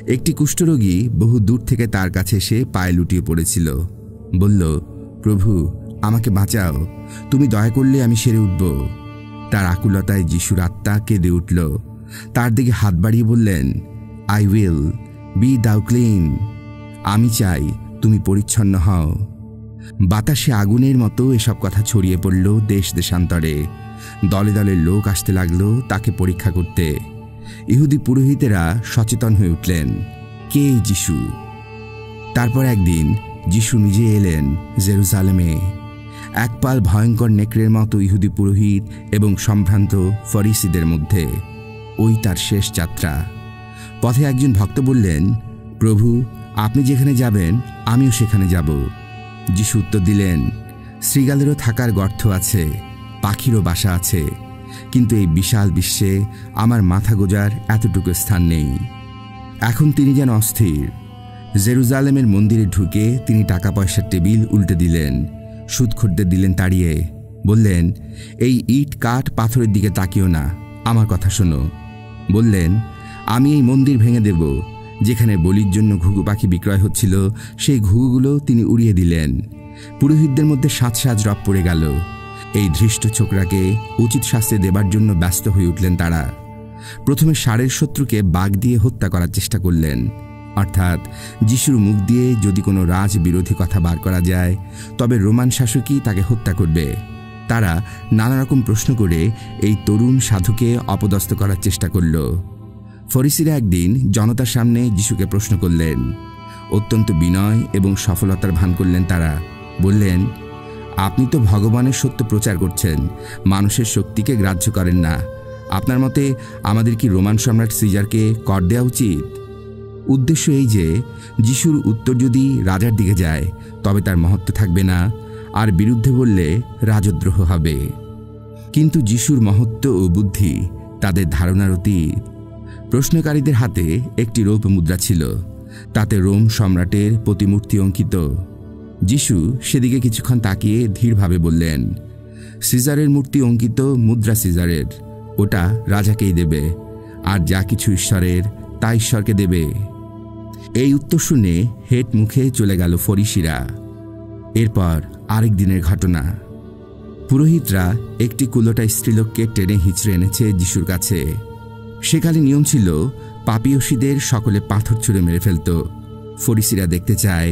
একটি কুষ্ঠরোগী বহু দূর থেকে তার কাছে এসে পায়ে লুটিয়ে পড়েছিল। বলল, প্রভু, আমাকে বাঁচাও, তুমি দয়া করলে আমি সেরে উঠব। তার আকুলতায় যিশুর আত্মা কেঁদে উঠল। তার দিকে হাত বাড়িয়ে বললেন, আই উইল বি দাউ ক্লিন। আমি চাই তুমি পরিচ্ছন্ন হও। বাতাসে আগুনের মতো এসব কথা ছড়িয়ে পড়ল দেশ দেশান্তরে। দলে দলে লোক আসতে লাগলো তাকে পরীক্ষা করতে। ইহুদি পুরোহিতেরা সচেতন হয়ে উঠলেন, কে যিশু? তারপর একদিন যিশু নিজে এলেন জেরুজালেমে। একপাল ভয়ঙ্কর নেকড়ের মতো ইহুদি পুরোহিত এবং সম্ভ্রান্ত ফরিসিদের মধ্যে। ওই তার শেষ যাত্রা। পথে একজন ভক্ত বললেন, প্রভু, আপনি যেখানে যাবেন আমিও সেখানে যাব। যিশু উত্তর দিলেন, শৃগালেরও থাকার গর্ত আছে, পাখিরও বাসা আছে, কিন্তু এই বিশাল বিশ্বে আমার মাথা গোজার এতটুকু স্থান নেই। এখন তিনি যেন অস্থির। জেরুজালেমের মন্দিরে ঢুকে তিনি টাকা পয়সার টেবিল উল্টে দিলেন, সুদখোরদের দিলেন তাড়িয়ে। বললেন, এই ইট কাঠ পাথরের দিকে তাকিও না, আমার কথা শোনো। বললেন, আমি এই মন্দির ভেঙে দেব। যেখানে বলির জন্য ঘুঘু পাখি বিক্রয় হচ্ছিল সেই ঘুঘুগুলো তিনি উড়িয়ে দিলেন। পুরোহিতদের মধ্যে সাজ রব পড়ে গেল। এই ধৃষ্ট ছোকরাকে উচিত শাস্তি দেবার জন্য ব্যস্ত হয়ে উঠলেন তারা। প্রথমে ষাঁড়ের শত্রুকে বাঘ দিয়ে হত্যা করার চেষ্টা করলেন, অর্থাৎ যিশুর মুখ দিয়ে যদি কোনো রাজ বিরোধী কথা বার করা যায় তবে রোমান শাসকই তাকে হত্যা করবে। তারা নানা রকম প্রশ্ন করে এই তরুণ সাধুকে অপদস্থ করার চেষ্টা করল। ফরিসিরা একদিন জনতার সামনে যিশুকে প্রশ্ন করলেন। অত্যন্ত বিনয় এবং সফলতার ভান করলেন তারা। বললেন, আপনি তো ভগবানের সত্য প্রচার করছেন, মানুষের শক্তিকে গ্রাহ্য করেন না। আপনার মতে আমাদের কি রোমান সম্রাট সিজারকে কর দেওয়া উচিত? উদ্দেশ্য এই যে যিশুর উত্তর যদি রাজার দিকে যায় তবে তার মহত্ব থাকবে না, আর বিরুদ্ধে বললে রাজদ্রোহ হবে। কিন্তু যিশুর মহত্ব ও বুদ্ধি তাদের ধারণার অতীত। প্রশ্নকারীদের হাতে একটি রৌপ্য মুদ্রা ছিল, তাতে রোম সম্রাটের প্রতিমূর্তি অঙ্কিত। যিশু সেদিকে কিছুক্ষণ তাকিয়ে ধীরভাবে বললেন, সিজারের মূর্তি অঙ্কিত মুদ্রা সিজারের, ওটা রাজাকেই দেবে, আর যা কিছু ঈশ্বরের তা ঈশ্বরকে দেবে। এই উত্তর শুনে হেট মুখে চলে গেল ফরিসিরা। এরপর আরেক দিনের ঘটনা। পুরোহিতরা একটি কুলোটা স্ত্রীলোককে টেনে হিঁচড়ে এনেছে যিশুর কাছে। সেকালে নিয়ম ছিল পাপীয়সীদের সকলে পাথর ছুঁড়ে মেরে ফেলত। ফরিসিরা দেখতে চায়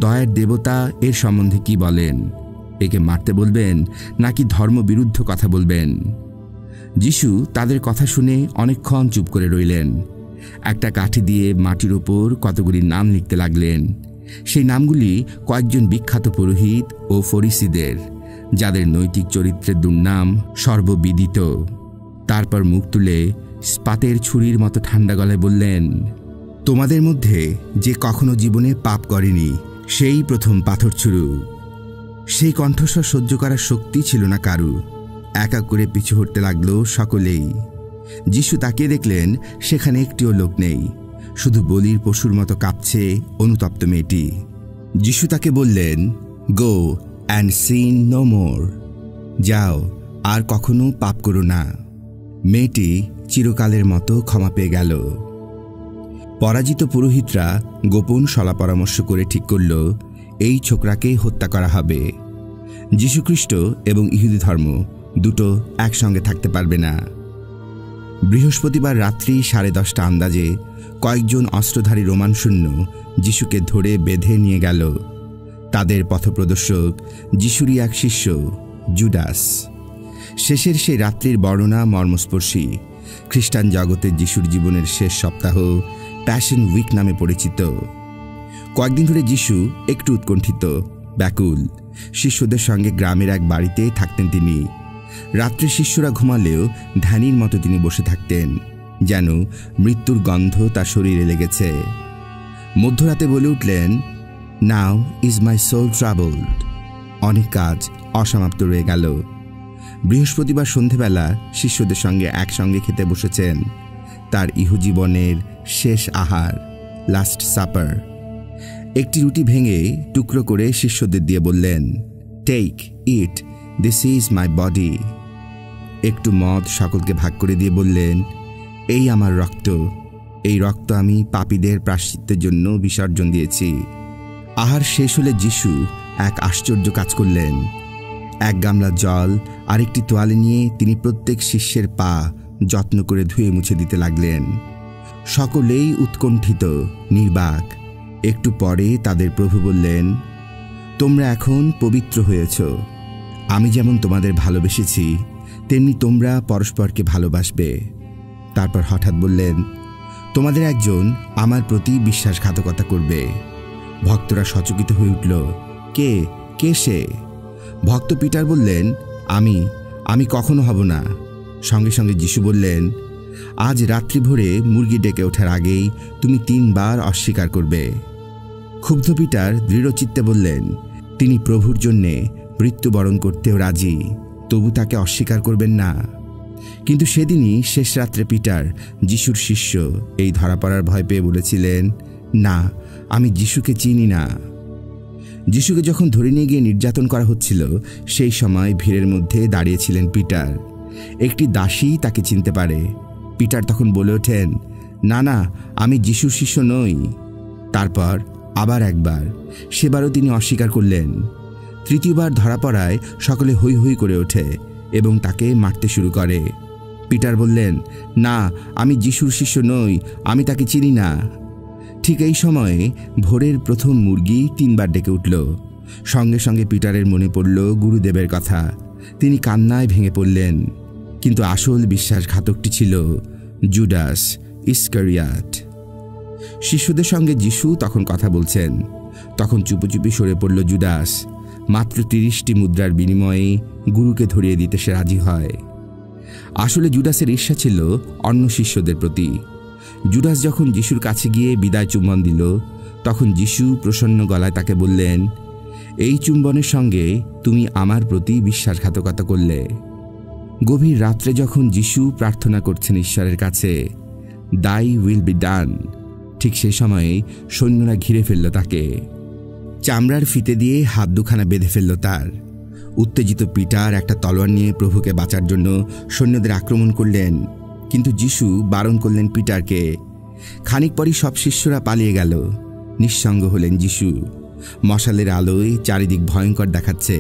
দয়ার দেবতা এর সম্বন্ধে কি বলেন, একে মারতে বলবেন নাকি ধর্মবিরুদ্ধ কথা বলবেন। যিশু তাদের কথা শুনে অনেকক্ষণ চুপ করে রইলেন। একটা কাঠি দিয়ে মাটির ওপর কতগুলি নাম লিখতে লাগলেন। সেই নামগুলি কয়েকজন বিখ্যাত পুরোহিত ও ফরিসিদের, যাদের নৈতিক চরিত্রের দুর্নাম সর্ববিদিত। তারপর মুখ তুলে ইস্পাতের ছুরির মতো ঠান্ডা গলায় বললেন, তোমাদের মধ্যে যে কখনো জীবনে পাপ করেনি সেই প্রথম পাথর ছুড়ুক। সেই কণ্ঠস্বর সহ্য করার শক্তি ছিল না কারু। এক এক করে পিছু হটতে লাগলো সকলেই। যিশু তাকিয়ে দেখলেন সেখানে একটিও লোক নেই, শুধু বলির পশুর মতো কাঁপছে অনুতপ্ত মেয়েটি। যিশু তাকে বললেন, go and sin no more, যাও আর কখনো পাপ করো না। মেয়েটি চিরকালের মতো ক্ষমা পেয়ে গেল। পরাজিত পুরোহিতরা গোপন সলা পরামর্শ করে ঠিক করল এই ছোকরাকে হত্যা করা হবে। যীশুখ্রিস্ট এবং ইহুদি ধর্ম দুটো একসঙ্গে থাকতে পারবে না। বৃহস্পতিবার রাত্রি 10:30 আন্দাজে কয়েকজন অস্ত্রধারী রোমান সৈন্য যিশুকে ধরে বেঁধে নিয়ে গেল। তাদের পথপ্রদর্শক যিশুরই এক শিষ্য জুডাস। শেষের সেই রাত্রির বর্ণনা মর্মস্পর্শী। খ্রিস্টান জগতে যিশুর জীবনের শেষ সপ্তাহ প্যাশন উইক নামে পরিচিত। কয়েকদিন ধরে যিশু একটু উৎকণ্ঠিত, ব্যাকুল। শিষ্যদের সঙ্গে গ্রামের এক বাড়িতে থাকতেন তিনি। রাত্রে শিষ্যরা ঘুমালেও ধ্যানীর মতো তিনি বসে থাকতেন, যেন মৃত্যুর গন্ধ তার শরীরে লেগেছে। মধ্যরাতে বলে উঠলেন, now is my soul troubled. অনেক কাজ অসমাপ্ত রয়ে গেল। বৃহস্পতিবার সন্ধেবেলা শিষ্যদের সঙ্গে একসঙ্গে খেতে বসেছেন। তার ইহজীবনের শেষ আহার, লাস্ট সাপার। একটি রুটি ভেঙে টুকরো করে শিষ্যদের দিয়ে বললেন, take it, this is my body. একটু মদ সকলকে ভাগ করে দিয়ে বললেন, এই আমার রক্ত, এই রক্ত আমি পাপীদের প্রায়শ্চিত্তের জন্য বিসর্জন দিয়েছি। আহার শেষ হলে যিশু এক আশ্চর্য কাজ করলেন। এক গামলা জল আর একটি তোয়ালে নিয়ে তিনি প্রত্যেক শিষ্যের পা যত্ন করে ধুয়ে মুছে দিতে লাগলেন। সকলেই উৎকণ্ঠিত, নির্বাক। একটু পরে তাদের প্রভু বললেন, তোমরা এখন পবিত্র হয়েছ। আমি যেমন তোমাদের ভালোবেসেছি তেমনি তোমরা পরস্পরকে ভালোবাসবে। তারপর হঠাৎ বললেন, তোমাদের একজন আমার প্রতি বিশ্বাসঘাতকতা করবে। ভক্তরা সচকিত হয়ে উঠল, কে কে সে? ভক্ত পিটার বললেন, আমি কখনো হব না। সঙ্গে সঙ্গে যিশু বললেন, আজ রাত্রি ভোরে মুরগি ডেকে ওঠার আগেই তুমি 3 বার অস্বীকার করবে। ক্ষুব্ধ পিটার দৃঢ়চিত্তে বললেন, তিনি প্রভুর জন্যে মৃত্যুবরণ করতেও রাজি, তবু তাকে অস্বীকার করবেন না। কিন্তু সেদিনই শেষ রাত্রে পিটার, যিশুর শিষ্য, এই ধরা পড়ার ভয় পেয়ে বলেছিলেন, না, আমি যিশুকে চিনি না। যিশুকে যখন ধরে নিয়ে গিয়ে নির্যাতন করা হচ্ছিল সেই সময় ভিড়ের মধ্যে দাঁড়িয়েছিলেন পিটার। একটি দাসী তাকে চিনতে পারে। পিটার তখন বলে ওঠেন, না না, আমি যিশুর শিষ্য নই। তারপর আবার একবার, সেবারও তিনি অস্বীকার করলেন। তৃতীয়বার ধরা পড়ায় সকলে হৈ হৈ করে ওঠে এবং তাকে মারতে শুরু করে। পিটার বললেন, না, আমি যিশুর শিষ্য নই, আমি তাকে চিনি না। ঠিক এই সময়ে ভোরের প্রথম মুরগি 3 বার ডেকে উঠল। সঙ্গে সঙ্গে পিটারের মনে পড়ল গুরুদেবের কথা। তিনি কান্নায় ভেঙে পড়লেন। কিন্তু আসল বিশ্বাসঘাতকটি ছিল জুডাস ইস্কারিয়াত। শিষ্যদের সঙ্গে যিশু তখন কথা বলছেন। তখন চুপি সরে পড়ল জুডাস। মাত্র 30টি মুদ্রার বিনিময়ে গুরুকে ধরিয়ে দিতে সে রাজি হয়। আসলে জুডাসের ঈর্ষা ছিল অন্য শিষ্যদের প্রতি। জুডাস যখন যিশুর কাছে গিয়ে বিদায় চুম্বন দিল, তখন যিশু প্রসন্ন গলায় তাকে বললেন, এই চুম্বনের সঙ্গে তুমি আমার প্রতি বিশ্বাসঘাতকতা করলে। গভীর রাত্রে যখন যিশু প্রার্থনা করছেন ঈশ্বরের কাছে, দাই উইল বি ডান, ঠিক সেই সময়ে সৈন্যরা ঘিরে ফেলল তাকে। চামড়ার ফিতে দিয়ে হাত দুখানা বেঁধে ফেলল তার। উত্তেজিত পিটার একটা তলোয়ার নিয়ে প্রভুকে বাঁচার জন্য সৈন্যদের আক্রমণ করলেন, কিন্তু যিশু বারণ করলেন পিটারকে। খানিক পরই সব শিষ্যরা পালিয়ে গেল। নিঃসঙ্গ হলেন যিশু। মশালের আলোয় চারিদিক ভয়ঙ্কর দেখাচ্ছে।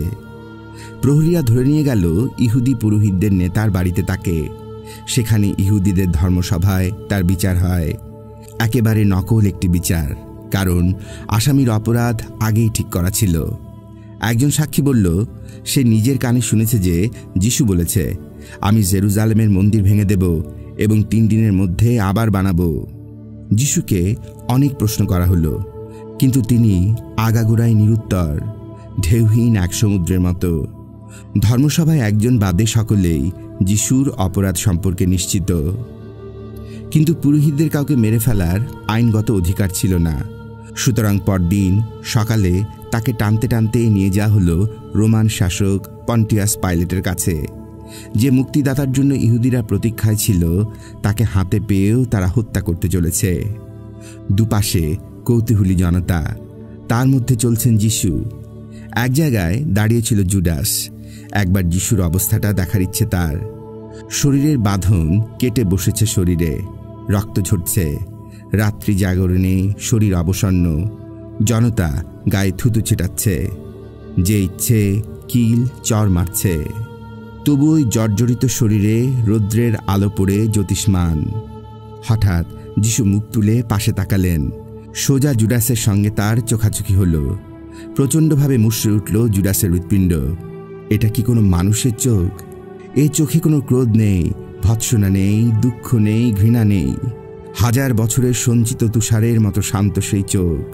প্রহরীরা ধরে নিয়ে গেল ইহুদি পুরোহিতদের নেতার বাড়িতে তাকে। সেখানে ইহুদিদের ধর্মসভায় তার বিচার হয়। একেবারে নকল একটি বিচার, কারণ আসামির অপরাধ আগেই ঠিক করা ছিল। একজন সাক্ষী বলল, সে নিজের কানে শুনেছে যে যিশু বলেছে, আমি জেরুজালেমের মন্দির ভেঙে দেব এবং 3 দিনের মধ্যে আবার বানাবো। যিশুকে অনেক প্রশ্ন করা হলো, কিন্তু তিনি আগাগোড়াই নিরুত্তর, ঢেউহীন এক সমুদ্রের মতো। ধর্মসভায় একজন বাদে সকলেই যিশুর অপরাধ সম্পর্কে নিশ্চিত। কিন্তু পুরোহিতদের কাউকে মেরে ফেলার আইনগত অধিকার ছিল না। সুতরাং পরদিন সকালে তাকে টানতে টানতে নিয়ে যাওয়া হলো রোমান শাসক পন্টিয়াস পাইলেটের কাছে। যে মুক্তিদাতার জন্য ইহুদিরা প্রতীক্ষায় ছিল, তাকে হাতে পেয়েও তারা হত্যা করতে চলেছে। দুপাশে কৌতূহলী জনতা, তার মধ্যে চলছেন যিশু। এক জায়গায় দাঁড়িয়েছিল জুডাস। একবার যিশুর অবস্থাটা দেখার ইচ্ছে তার। শরীরের বাঁধন কেটে বসেছে শরীরে, রক্ত ঝরছে। রাত্রি জাগরণে শরীর অবসন্ন। জনতা গায়ে থুতু ছিটাচ্ছে। যে ইচ্ছে কিল চর মারছে। তবু ওই জর্জরিত শরীরে রৌদ্রের আলো পড়ে জ্যোতিষ্মান। হঠাৎ যিশু মুখ তুলে পাশে তাকালেন। সোজা জুডাসের সঙ্গে তার চোখাচোখি হলো। প্রচণ্ডভাবে মুষড়ে উঠল জুডাসের হৃৎপিণ্ড। এটা কি কোনো মানুষের চোখ? এই চোখে কোনো ক্রোধ নেই, ভৎসনা নেই, দুঃখ নেই, ঘৃণা নেই। 1000 বছরের সঞ্চিত তুষারের মতো শান্ত সেই চোখ।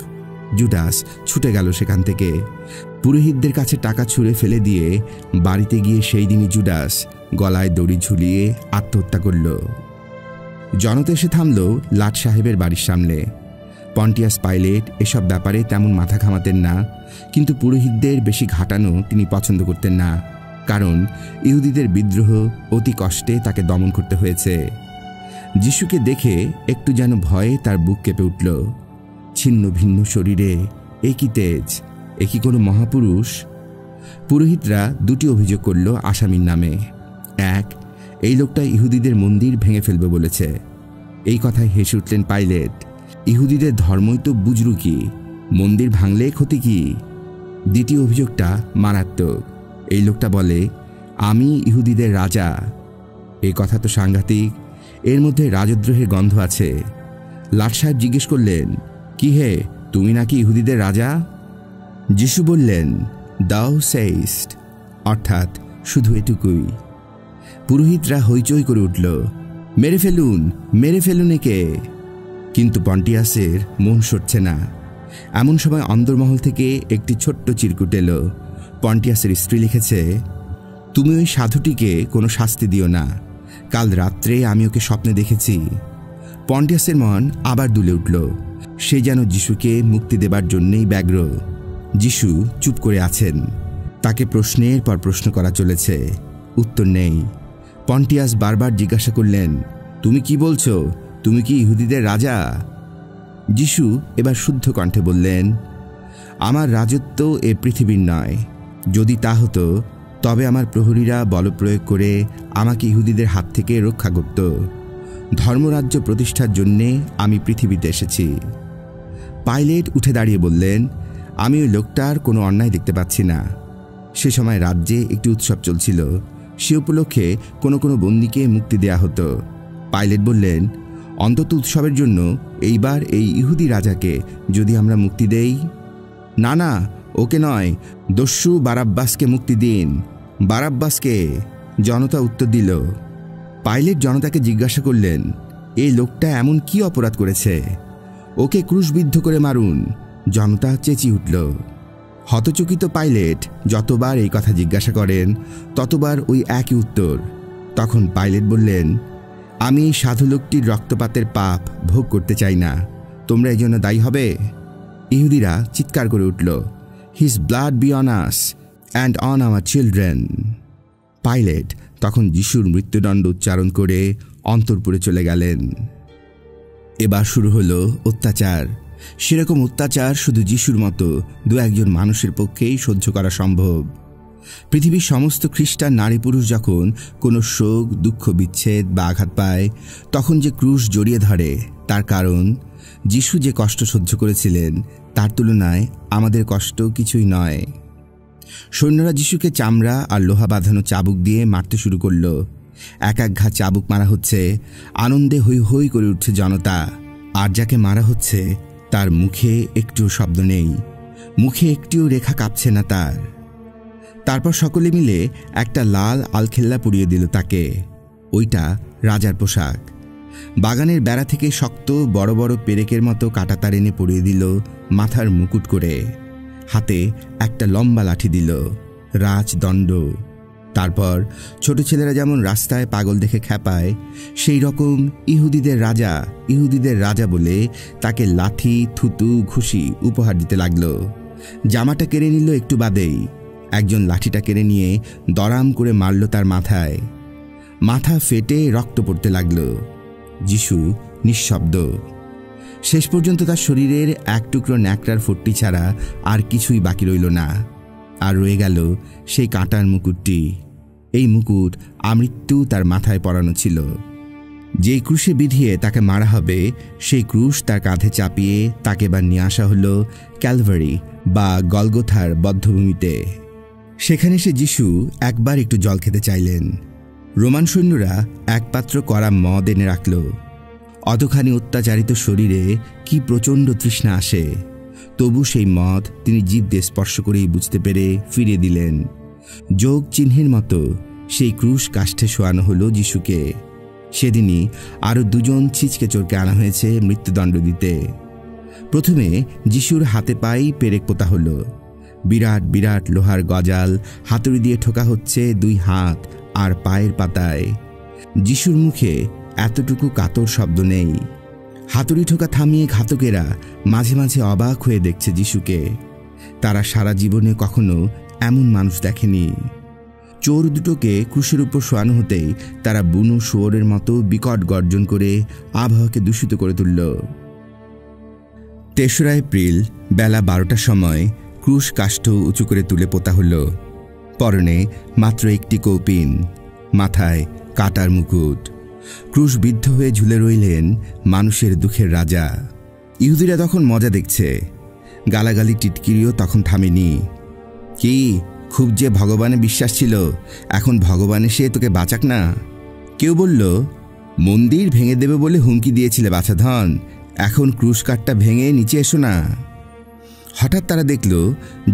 জুডাস ছুটে গেল সেখান থেকে। পুরোহিতদের কাছে টাকা ছুঁড়ে ফেলে দিয়ে বাড়িতে গিয়ে সেই দিনই জুডাস গলায় দড়ি ঝুলিয়ে আত্মহত্যা করল। জনতা এসে থামল লাট সাহেবের বাড়ির সামনে। পন্টিয়াস পাইলেট এসব ব্যাপারে তেমন মাথা ঘামাতেন না, কিন্তু পুরোহিতদের বেশি ঘাটানো তিনি পছন্দ করতেন না, কারণ ইহুদিদের বিদ্রোহ অতি কষ্টে তাকে দমন করতে হয়েছে। যিশুকে দেখে একটু যেন ভয়ে তার বুক কেঁপে উঠল। ছিন্ন ভিন্ন শরীরে এ কি তেজ, এ কি কোনো মহাপুরুষ? পুরোহিতরা 2টি অভিযোগ করল আসামির নামে। 1, এই লোকটা ইহুদিদের মন্দির ভেঙে ফেলবে বলেছে। এই কথায় হেসে উঠলেন পাইলেট। ইহুদিদের ধর্মই তো বুজরুকি, মন্দির ভাঙলে ক্ষতি কি? 2য় অভিযোগটা মারাত্মক। এই লোকটা বলে, আমি ইহুদিদের রাজা। এই কথা তো সাংঘাতিক। এর মধ্যে রাজদ্রোহের গন্ধ আছে। লাট সাহেব জিজ্ঞেস করলেন, কি হে, তুমি নাকি ইহুদিদের রাজা? যিশু বললেন, দাও সেইস্ট, অর্থাৎ শুধু এটুকুই। পুরোহিতরা হইচই করে উঠল, মেরে ফেলুন, মেরে ফেলুন একে। কিন্তু পন্টিয়াসের মন সরছে না। এমন সময় অন্দরমহল থেকে একটি ছোট্ট চিরকুট এলো। পন্টিয়াসের স্ত্রী লিখেছে, তুমি ওই সাধুটিকে কোনো শাস্তি দিও না। কাল রাত্রে আমি ওকে স্বপ্নে দেখেছি। পন্টিয়াসের মন আবার দুলে উঠল। সে যেন যিশুকে মুক্তি দেবার জন্যেই ব্যগ্র। যিশু চুপ করে আছেন। তাকে প্রশ্নের পর প্রশ্ন করা চলেছে, উত্তর নেই। পন্টিয়াস বারবার জিজ্ঞাসা করলেন, তুমি কি বলছো? তুমি কি ইহুদিদের রাজা? যিশু এবার শুদ্ধ কণ্ঠে বললেন, আমার রাজত্ব এ পৃথিবীর নয়। যদি তা হতো তবে আমার প্রহরীরা বলপ্রয়োগ করে আমাকে ইহুদিদের হাত থেকে রক্ষা করত। ধর্মরাজ্য প্রতিষ্ঠার জন্যে আমি পৃথিবীতে এসেছি। পাইলেট উঠে দাঁড়িয়ে বললেন, আমি ওই লোকটার কোনো অন্যায় দেখতে পাচ্ছি না। সে সময় রাজ্যে একটি উৎসব চলছিল। সে উপলক্ষে কোনো কোনো বন্দীকে মুক্তি দেয়া হতো। পাইলেট বললেন, অন্তত উৎসবের জন্য এইবার এই ইহুদি রাজাকে যদি আমরা মুক্তি দেই। না না, ওকে নয়, দস্যু বারাব্বাসকে মুক্তি দিন। বারাব্বাসকে, জনতা উত্তর দিল। পাইলেট জনতাকে জিজ্ঞাসা করলেন, এই লোকটা এমন কি অপরাধ করেছে? ওকে ক্রুশবিদ্ধ করে মারুন। জনতা চেঁচিয়ে উঠল। হতচকিত পাইলেট যতবার এই কথা জিজ্ঞাসা করেন ততবার ওই একই উত্তর। তখন পাইলেট বললেন, আমি সাধু লোকটির রক্তপাতের পাপ ভোগ করতে চাই না, তোমরা এই জন্য দায়ী হবে। ইহুদিরা চিৎকার করে উঠল, his blood be on us and on our children. Pilate তখন যিশুর মৃত্যুদণ্ড উচ্চারণ করে অন্তঃপুরে চলে গেলেন। এবার শুরু হলো অত্যাচার। সেরকম অত্যাচার শুধু যিশুর মতো দু একজন মানুষের পক্ষেই সহ্য করা সম্ভব। পৃথিবীর সমস্ত খ্রিস্টান নারী পুরুষ যখন কোনো শোক, দুঃখ, বিচ্ছেদ বা আঘাত পায়, তখন যে ক্রুশ জড়িয়ে ধরে, তার কারণ যিশু যে কষ্ট সহ্য করেছিলেন তার তুলনায় আমাদের কষ্ট কিছুই নয়। সৈন্যরা যিশুকে চামড়া আর লোহা বাঁধানো চাবুক দিয়ে মারতে শুরু করল। এক এক ঘা চাবুক মারা হচ্ছে, আনন্দে হৈ হৈ করে উঠছে জনতা। আর যাকে মারা হচ্ছে তার মুখে একটুও শব্দ নেই, মুখে একটিও রেখা কাঁপছে না তার। তারপর সকলে মিলে একটা লাল আলখেল্লা পরিয়ে দিল তাকে। ওইটা রাজার পোশাক। বাগানের বেড়া থেকে শক্ত বড় বড় পেরেকের মতো কাঁটাতার এনে পরিয়ে দিল মাথার মুকুট করে। হাতে একটা লম্বা লাঠি দিল, রাজদণ্ড। তারপর ছোট ছেলেরা যেমন রাস্তায় পাগল দেখে খেপায়, সেই রকম ইহুদিদের রাজা বলে তাকে লাঠি, থুতু, ঘুষি উপহার দিতে লাগলো। জামাটা কেড়ে নিল একটু বাদেই। একজন লাঠিটা কেড়ে নিয়ে দরাম করে মারল তার মাথায়। মাথা ফেটে রক্ত পড়তে লাগলো। যিশু নিঃশব্দ। শেষ পর্যন্ত তার শরীরের এক টুকরো ন্যাকড়ার ফট্টি ছাড়া আর কিছুই বাকি রইল না। আর রয়ে গেল সেই কাঁটার মুকুটটি। এই মুকুট আমৃত্যু তার মাথায় পরানো ছিল। যেই ক্রুশে বিধিয়ে তাকে মারা হবে, সেই ক্রুশ তার কাঁধে চাপিয়ে তাকে এবার নিয়ে আসা হলো ক্যালভারি বা গলগোথার বধ্যভূমিতে। সেখানে সে যিশু একবার একটু জল খেতে চাইলেন। রোমান সৈন্যরা এক পাত্র কড়া মদ এনে রাখল। অতখানি অত্যাচারিত শরীরে কি প্রচণ্ড তৃষ্ণা আসে, তবু সেই মদ তিনি জিভ দিয়ে স্পর্শ করেই বুঝতে পেরে ফিরিয়ে দিলেন। যোগ চিহ্নের মতো সেই ক্রুশ কাষ্ঠে শোয়ানো হলো যিশুকে। সেদিনই আরও দুজন ছিচকে চোরকে আনা হয়েছে মৃত্যুদণ্ড দিতে। প্রথমে যিশুর হাতে পায়েই পেরেক পোতা হলো। বিরাট বিরাট লোহার গজাল হাতুড়ি দিয়ে ঠোকা হচ্ছে দুই হাত আর পায়ের পাতায়। যিশুর মুখে এতটুকু কাতর শব্দ নেই। হাতুড়ি ঠোকা থামিয়ে ঘাতকেরা মাঝে মাঝে অবাক হয়ে দেখছে যিশুকে। তারা সারা জীবনে কখনো এমন মানুষ দেখেনি। চোর দুটোকে ক্রুশের উপর শোয়ানো হতেই তারা বুনো শুয়োরের মতো বিকট গর্জন করে আবহাওয়াকে দূষিত করে তুলল। ৩রা এপ্রিল বেলা 12টার সময় ক্রুশ কাষ্ঠ উঁচু করে তুলে পোতা হল। পরনে মাত্র একটি কৌপিন, মাথায় কাটার মুকুট। ক্রুশ বিদ্ধ হয়ে ঝুলে রইলেন মানুষের দুঃখের রাজা। ইহুদিরা তখন মজা দেখছে। গালাগালি টিটকিরিও তখন থামেনি। কি খুব যে ভগবানে বিশ্বাস ছিল, এখন ভগবান এসে তোকে বাঁচাক না। কেউ বলল, মন্দির ভেঙে দেবে বলে হুমকি দিয়েছিলে বাছাধন, এখন ক্রুশ কাঠটা ভেঙে নিচে এসো না। হঠাৎ তারা দেখল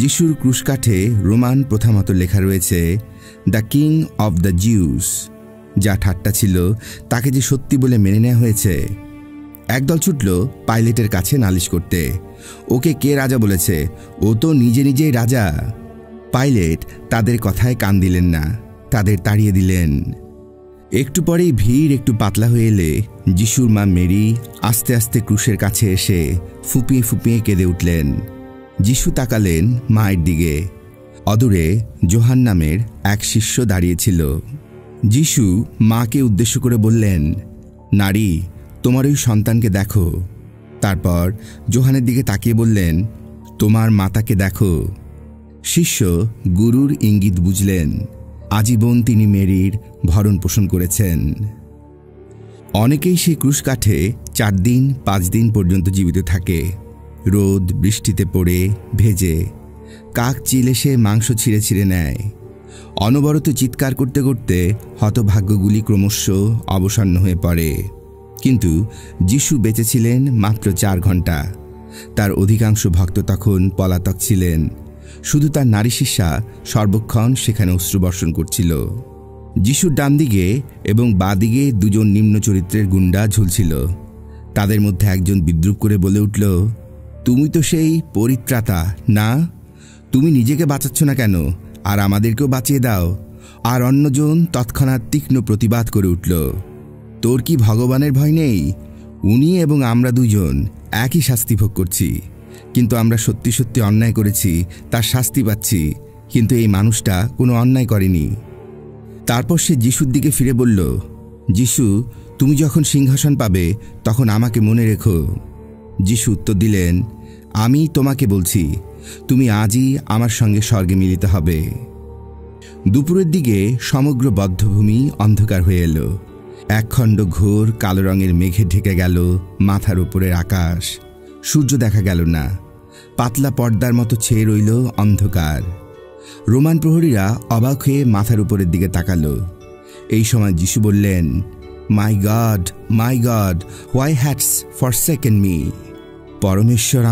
যিশুর ক্রুশ কাঠে রোমান প্রথা মতো লেখা রয়েছে, the king of the Jews. যা ঠাট্টা ছিল তাকে যে সত্যি বলে মেনে নেওয়া হয়েছে। একদল ছুটল পাইলেটের কাছে নালিশ করতে। ওকে কে রাজা বলেছে? ও তো নিজে নিজেই রাজা। পাইলেট তাদের কথায় কান দিলেন না, তাদের তাড়িয়ে দিলেন। একটু পরেই ভিড় একটু পাতলা হয়ে এলে যিশুর মা মেরি আস্তে আস্তে ক্রুশের কাছে এসে ফুপিয়ে ফুপিয়ে কেঁদে উঠলেন। যিশু তাকালেন মায়ের দিকে। অদূরে যোহান নামের এক শিষ্য দাঁড়িয়েছিল। যিশু মাকে উদ্দেশ্য করে বললেন, নারী, তোমার ওই সন্তানকে দেখো। তারপর যোহানের দিকে তাকিয়ে বললেন, তোমার মাতাকে দেখো। শিষ্য গুরুর ইঙ্গিত বুঝলেন। আজীবন তিনি মেরির ভরণ পোষণ করেছেন। অনেকেই সেই ক্রুশ কাঠে 4 দিন 5 দিন পর্যন্ত জীবিত থাকে। রোদ বৃষ্টিতে পড়ে ভেজে, কাক চিল এসে মাংস ছিঁড়ে ছিঁড়ে নেয়। অনবরত চিৎকার করতে করতে হতভাগ্যগুলি ক্রমশ অবসন্ন হয়ে পড়ে। কিন্তু যিশু বেঁচেছিলেন মাত্র 4 ঘন্টা। তার অধিকাংশ ভক্ত তখন পলাতক ছিলেন। শুধু তার নারী শিষ্যা সর্বক্ষণ সেখানে অশ্রুবর্ষণ করছিল। যিশুর ডান দিকে এবং বাঁ দিকে 2জন নিম্ন চরিত্রের গুন্ডা ঝুলছিল। তাদের মধ্যে একজন বিদ্রুপ করে বলে উঠল, তুমি তো সেই পরিত্রাতা না? তুমি নিজেকে বাঁচাচ্ছ না কেন, আর আমাদেরকেও বাঁচিয়ে দাও। আর অন্যজন তৎক্ষণাৎ তীক্ষ্ণ প্রতিবাদ করে উঠল, তোর কি ভগবানের ভয় নেই? উনি এবং আমরা দুজন একই শাস্তি ভোগ করছি, কিন্তু আমরা সত্যি সত্যি অন্যায় করেছি, তার শাস্তি পাচ্ছি, কিন্তু এই মানুষটা কোনো অন্যায় করেনি। তারপর সে যিশুর দিকে ফিরে বলল, যিশু, তুমি যখন সিংহাসন পাবে তখন আমাকে মনে রেখো। যিশু উত্তর দিলেন, আমি তোমাকে বলছি, তুমি আজই আমার সঙ্গে স্বর্গে মিলিত হবে। দুপুরের দিকে সমগ্র বধ্যভূমি অন্ধকার হয়ে এলো। একখণ্ড ঘোর কালো রঙের মেঘে ঢেকে গেল মাথার উপরের আকাশ। সূর্য দেখা গেল না, পাতলা পর্দার মতো ছেয়ে রইল অন্ধকার। রোমান প্রহরীরা অবাক হয়ে মাথার উপরের দিকে তাকালো। এই সময় যিশু বললেন, মাই গড, হোয়াই হ্যাডস ফরসেকেন মি? পরমেশ্বর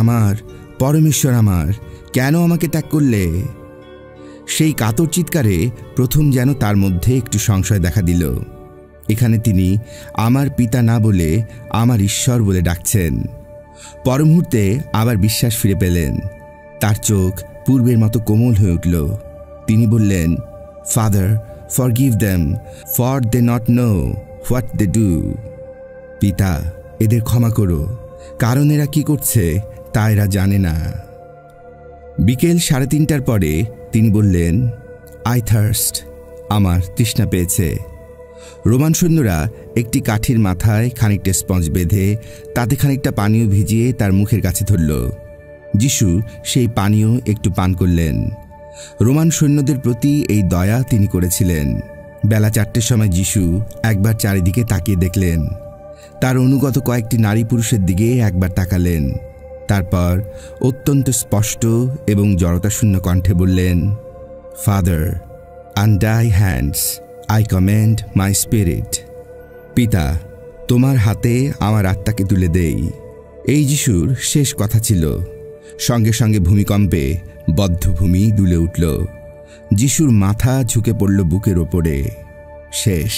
আমার, কেন আমাকে ত্যাগ করলে? সেই কাতর চিৎকারে প্রথম যেন তার মধ্যে একটু সংশয় দেখা দিল। এখানে তিনি আমার পিতা না বলে আমার ঈশ্বর বলে ডাকছেন। পর মুহূর্তে আবার বিশ্বাস ফিরে পেলেন। তার চোখ পূর্বের মতো কোমল হয়ে উঠল। তিনি বললেন, father, forgive them, for they not know what they do. পিতা, এদের ক্ষমা করো, কারণ এরা কি করছে তা এরা জানে না। বিকেল 3:30টার পরে তিনি বললেন, আই থার্স্ট, আমার তৃষ্ণা পেয়েছে। রোমান সৈন্যরা একটি কাঠির মাথায় খানিকটা স্পঞ্জ বেঁধে তাতে খানিকটা পানীয় ভিজিয়ে তার মুখের কাছে ধরল। যিশু সেই পানীয় একটু পান করলেন। রোমান সৈন্যদের প্রতি এই দয়া তিনি করেছিলেন। বেলা 4টের সময় যিশু একবার চারিদিকে তাকিয়ে দেখলেন। তার অনুগত কয়েকটি নারী পুরুষের দিকে একবার তাকালেন। তারপর অত্যন্ত স্পষ্ট এবং জড়তাশূন্য কণ্ঠে বললেন, father, unto thy hands, I commend my spirit. পিতা, তোমার হাতে আমার আত্মাকে তুলে দেই। এই যিশুর শেষ কথা ছিল। সঙ্গে সঙ্গে ভূমিকম্পে বদ্ধভূমি দুলে উঠল। যিশুর মাথা ঝুঁকে পড়ল বুকের ওপরে। শেষ।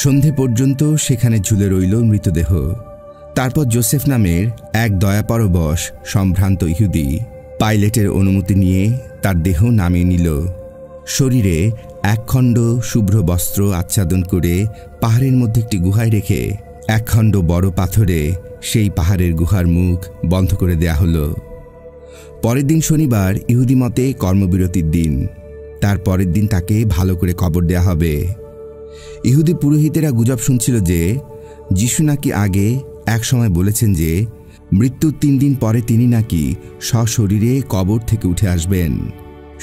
সন্ধে পর্যন্ত সেখানে ঝুলে রইল মৃতদেহ। তারপর জোসেফ নামের এক দয়াপরবশ সম্ভ্রান্ত ইহুদি পাইলেটের অনুমতি নিয়ে তার দেহ নামিয়ে নিল। শরীরে একখণ্ড শুভ্র বস্ত্র আচ্ছাদন করে পাহাড়ের মধ্যে একটি গুহায় রেখে একখণ্ড বড় পাথরে সেই পাহাড়ের গুহার মুখ বন্ধ করে দেয়া হলো। পরের দিন শনিবার ইহুদি মতে কর্মবিরতির দিন। তার পরের দিন তাকে ভালো করে কবর দেয়া হবে। ইহুদি পুরোহিতেরা গুজব শুনছিল যে যিশু নাকি আগে এক সময় বলেছেন যে মৃত্যুর 3 দিন পরে তিনি নাকি সশরীরে কবর থেকে উঠে আসবেন।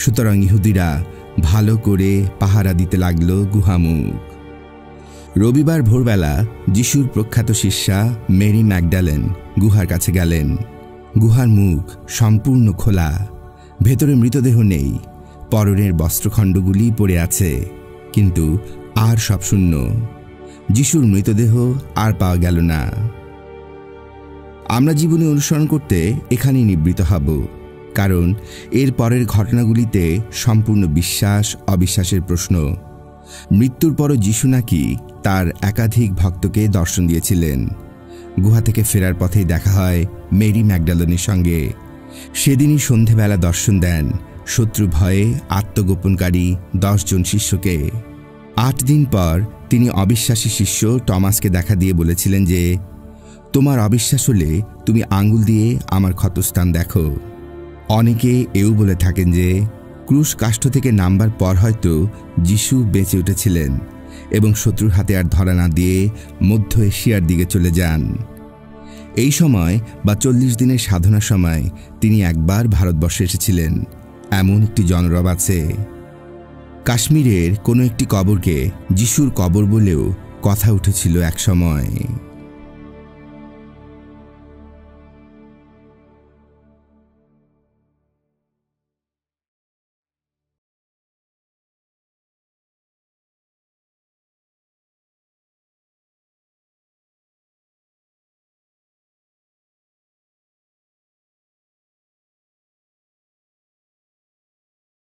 সুতরাং ইহুদিরা ভালো করে পাহারা দিতে লাগল গুহামুখ। রবিবার ভোরবেলা যিশুর প্রখ্যাত শিষ্যা মেরি ম্যাগডালেন গুহার কাছে গেলেন। গুহার মুখ সম্পূর্ণ খোলা, ভেতরে মৃতদেহ নেই, পরনের বস্ত্রখণ্ডগুলি পড়ে আছে, কিন্তু আর সব শূন্য। যিশুর মৃতদেহ আর পাওয়া গেল না। আমরা জীবনে অনুসরণ করতে এখানেই নিবৃত হব, কারণ এর পরের ঘটনাগুলিতে সম্পূর্ণ বিশ্বাস অবিশ্বাসের প্রশ্ন। মৃত্যুর পরও যিশু নাকি তার একাধিক ভক্তকে দর্শন দিয়েছিলেন। গুহা থেকে ফেরার পথেই দেখা হয় মেরি ম্যাগডালেনের সঙ্গে। সেদিনই সন্ধেবেলা দর্শন দেন শত্রু ভয়ে আত্মগোপনকারী 10 জন শিষ্যকে। 8 দিন পর তিনি অবিশ্বাসী শিষ্য টমাসকে দেখা দিয়ে বলেছিলেন যে, তোমার অবিশ্বাস হলে তুমি আঙ্গুল দিয়ে আমার ক্ষতস্থান দেখো। অনেকে এও বলে থাকেন যে ক্রুশ কাষ্ঠ থেকে নামবার পর হয়তো যিশু বেঁচে উঠেছিলেন এবং শত্রুর হাতে আর ধরা না দিয়ে মধ্য এশিয়ার দিকে চলে যান। এই সময় বা 40 দিনের সাধনার সময় তিনি একবার ভারতবর্ষে এসেছিলেন। এমন একটি জনরব আছে। কাশ্মীরের কোনো একটি কবরকে যিশুর কবর বলেও কথা উঠেছিল এক সময়।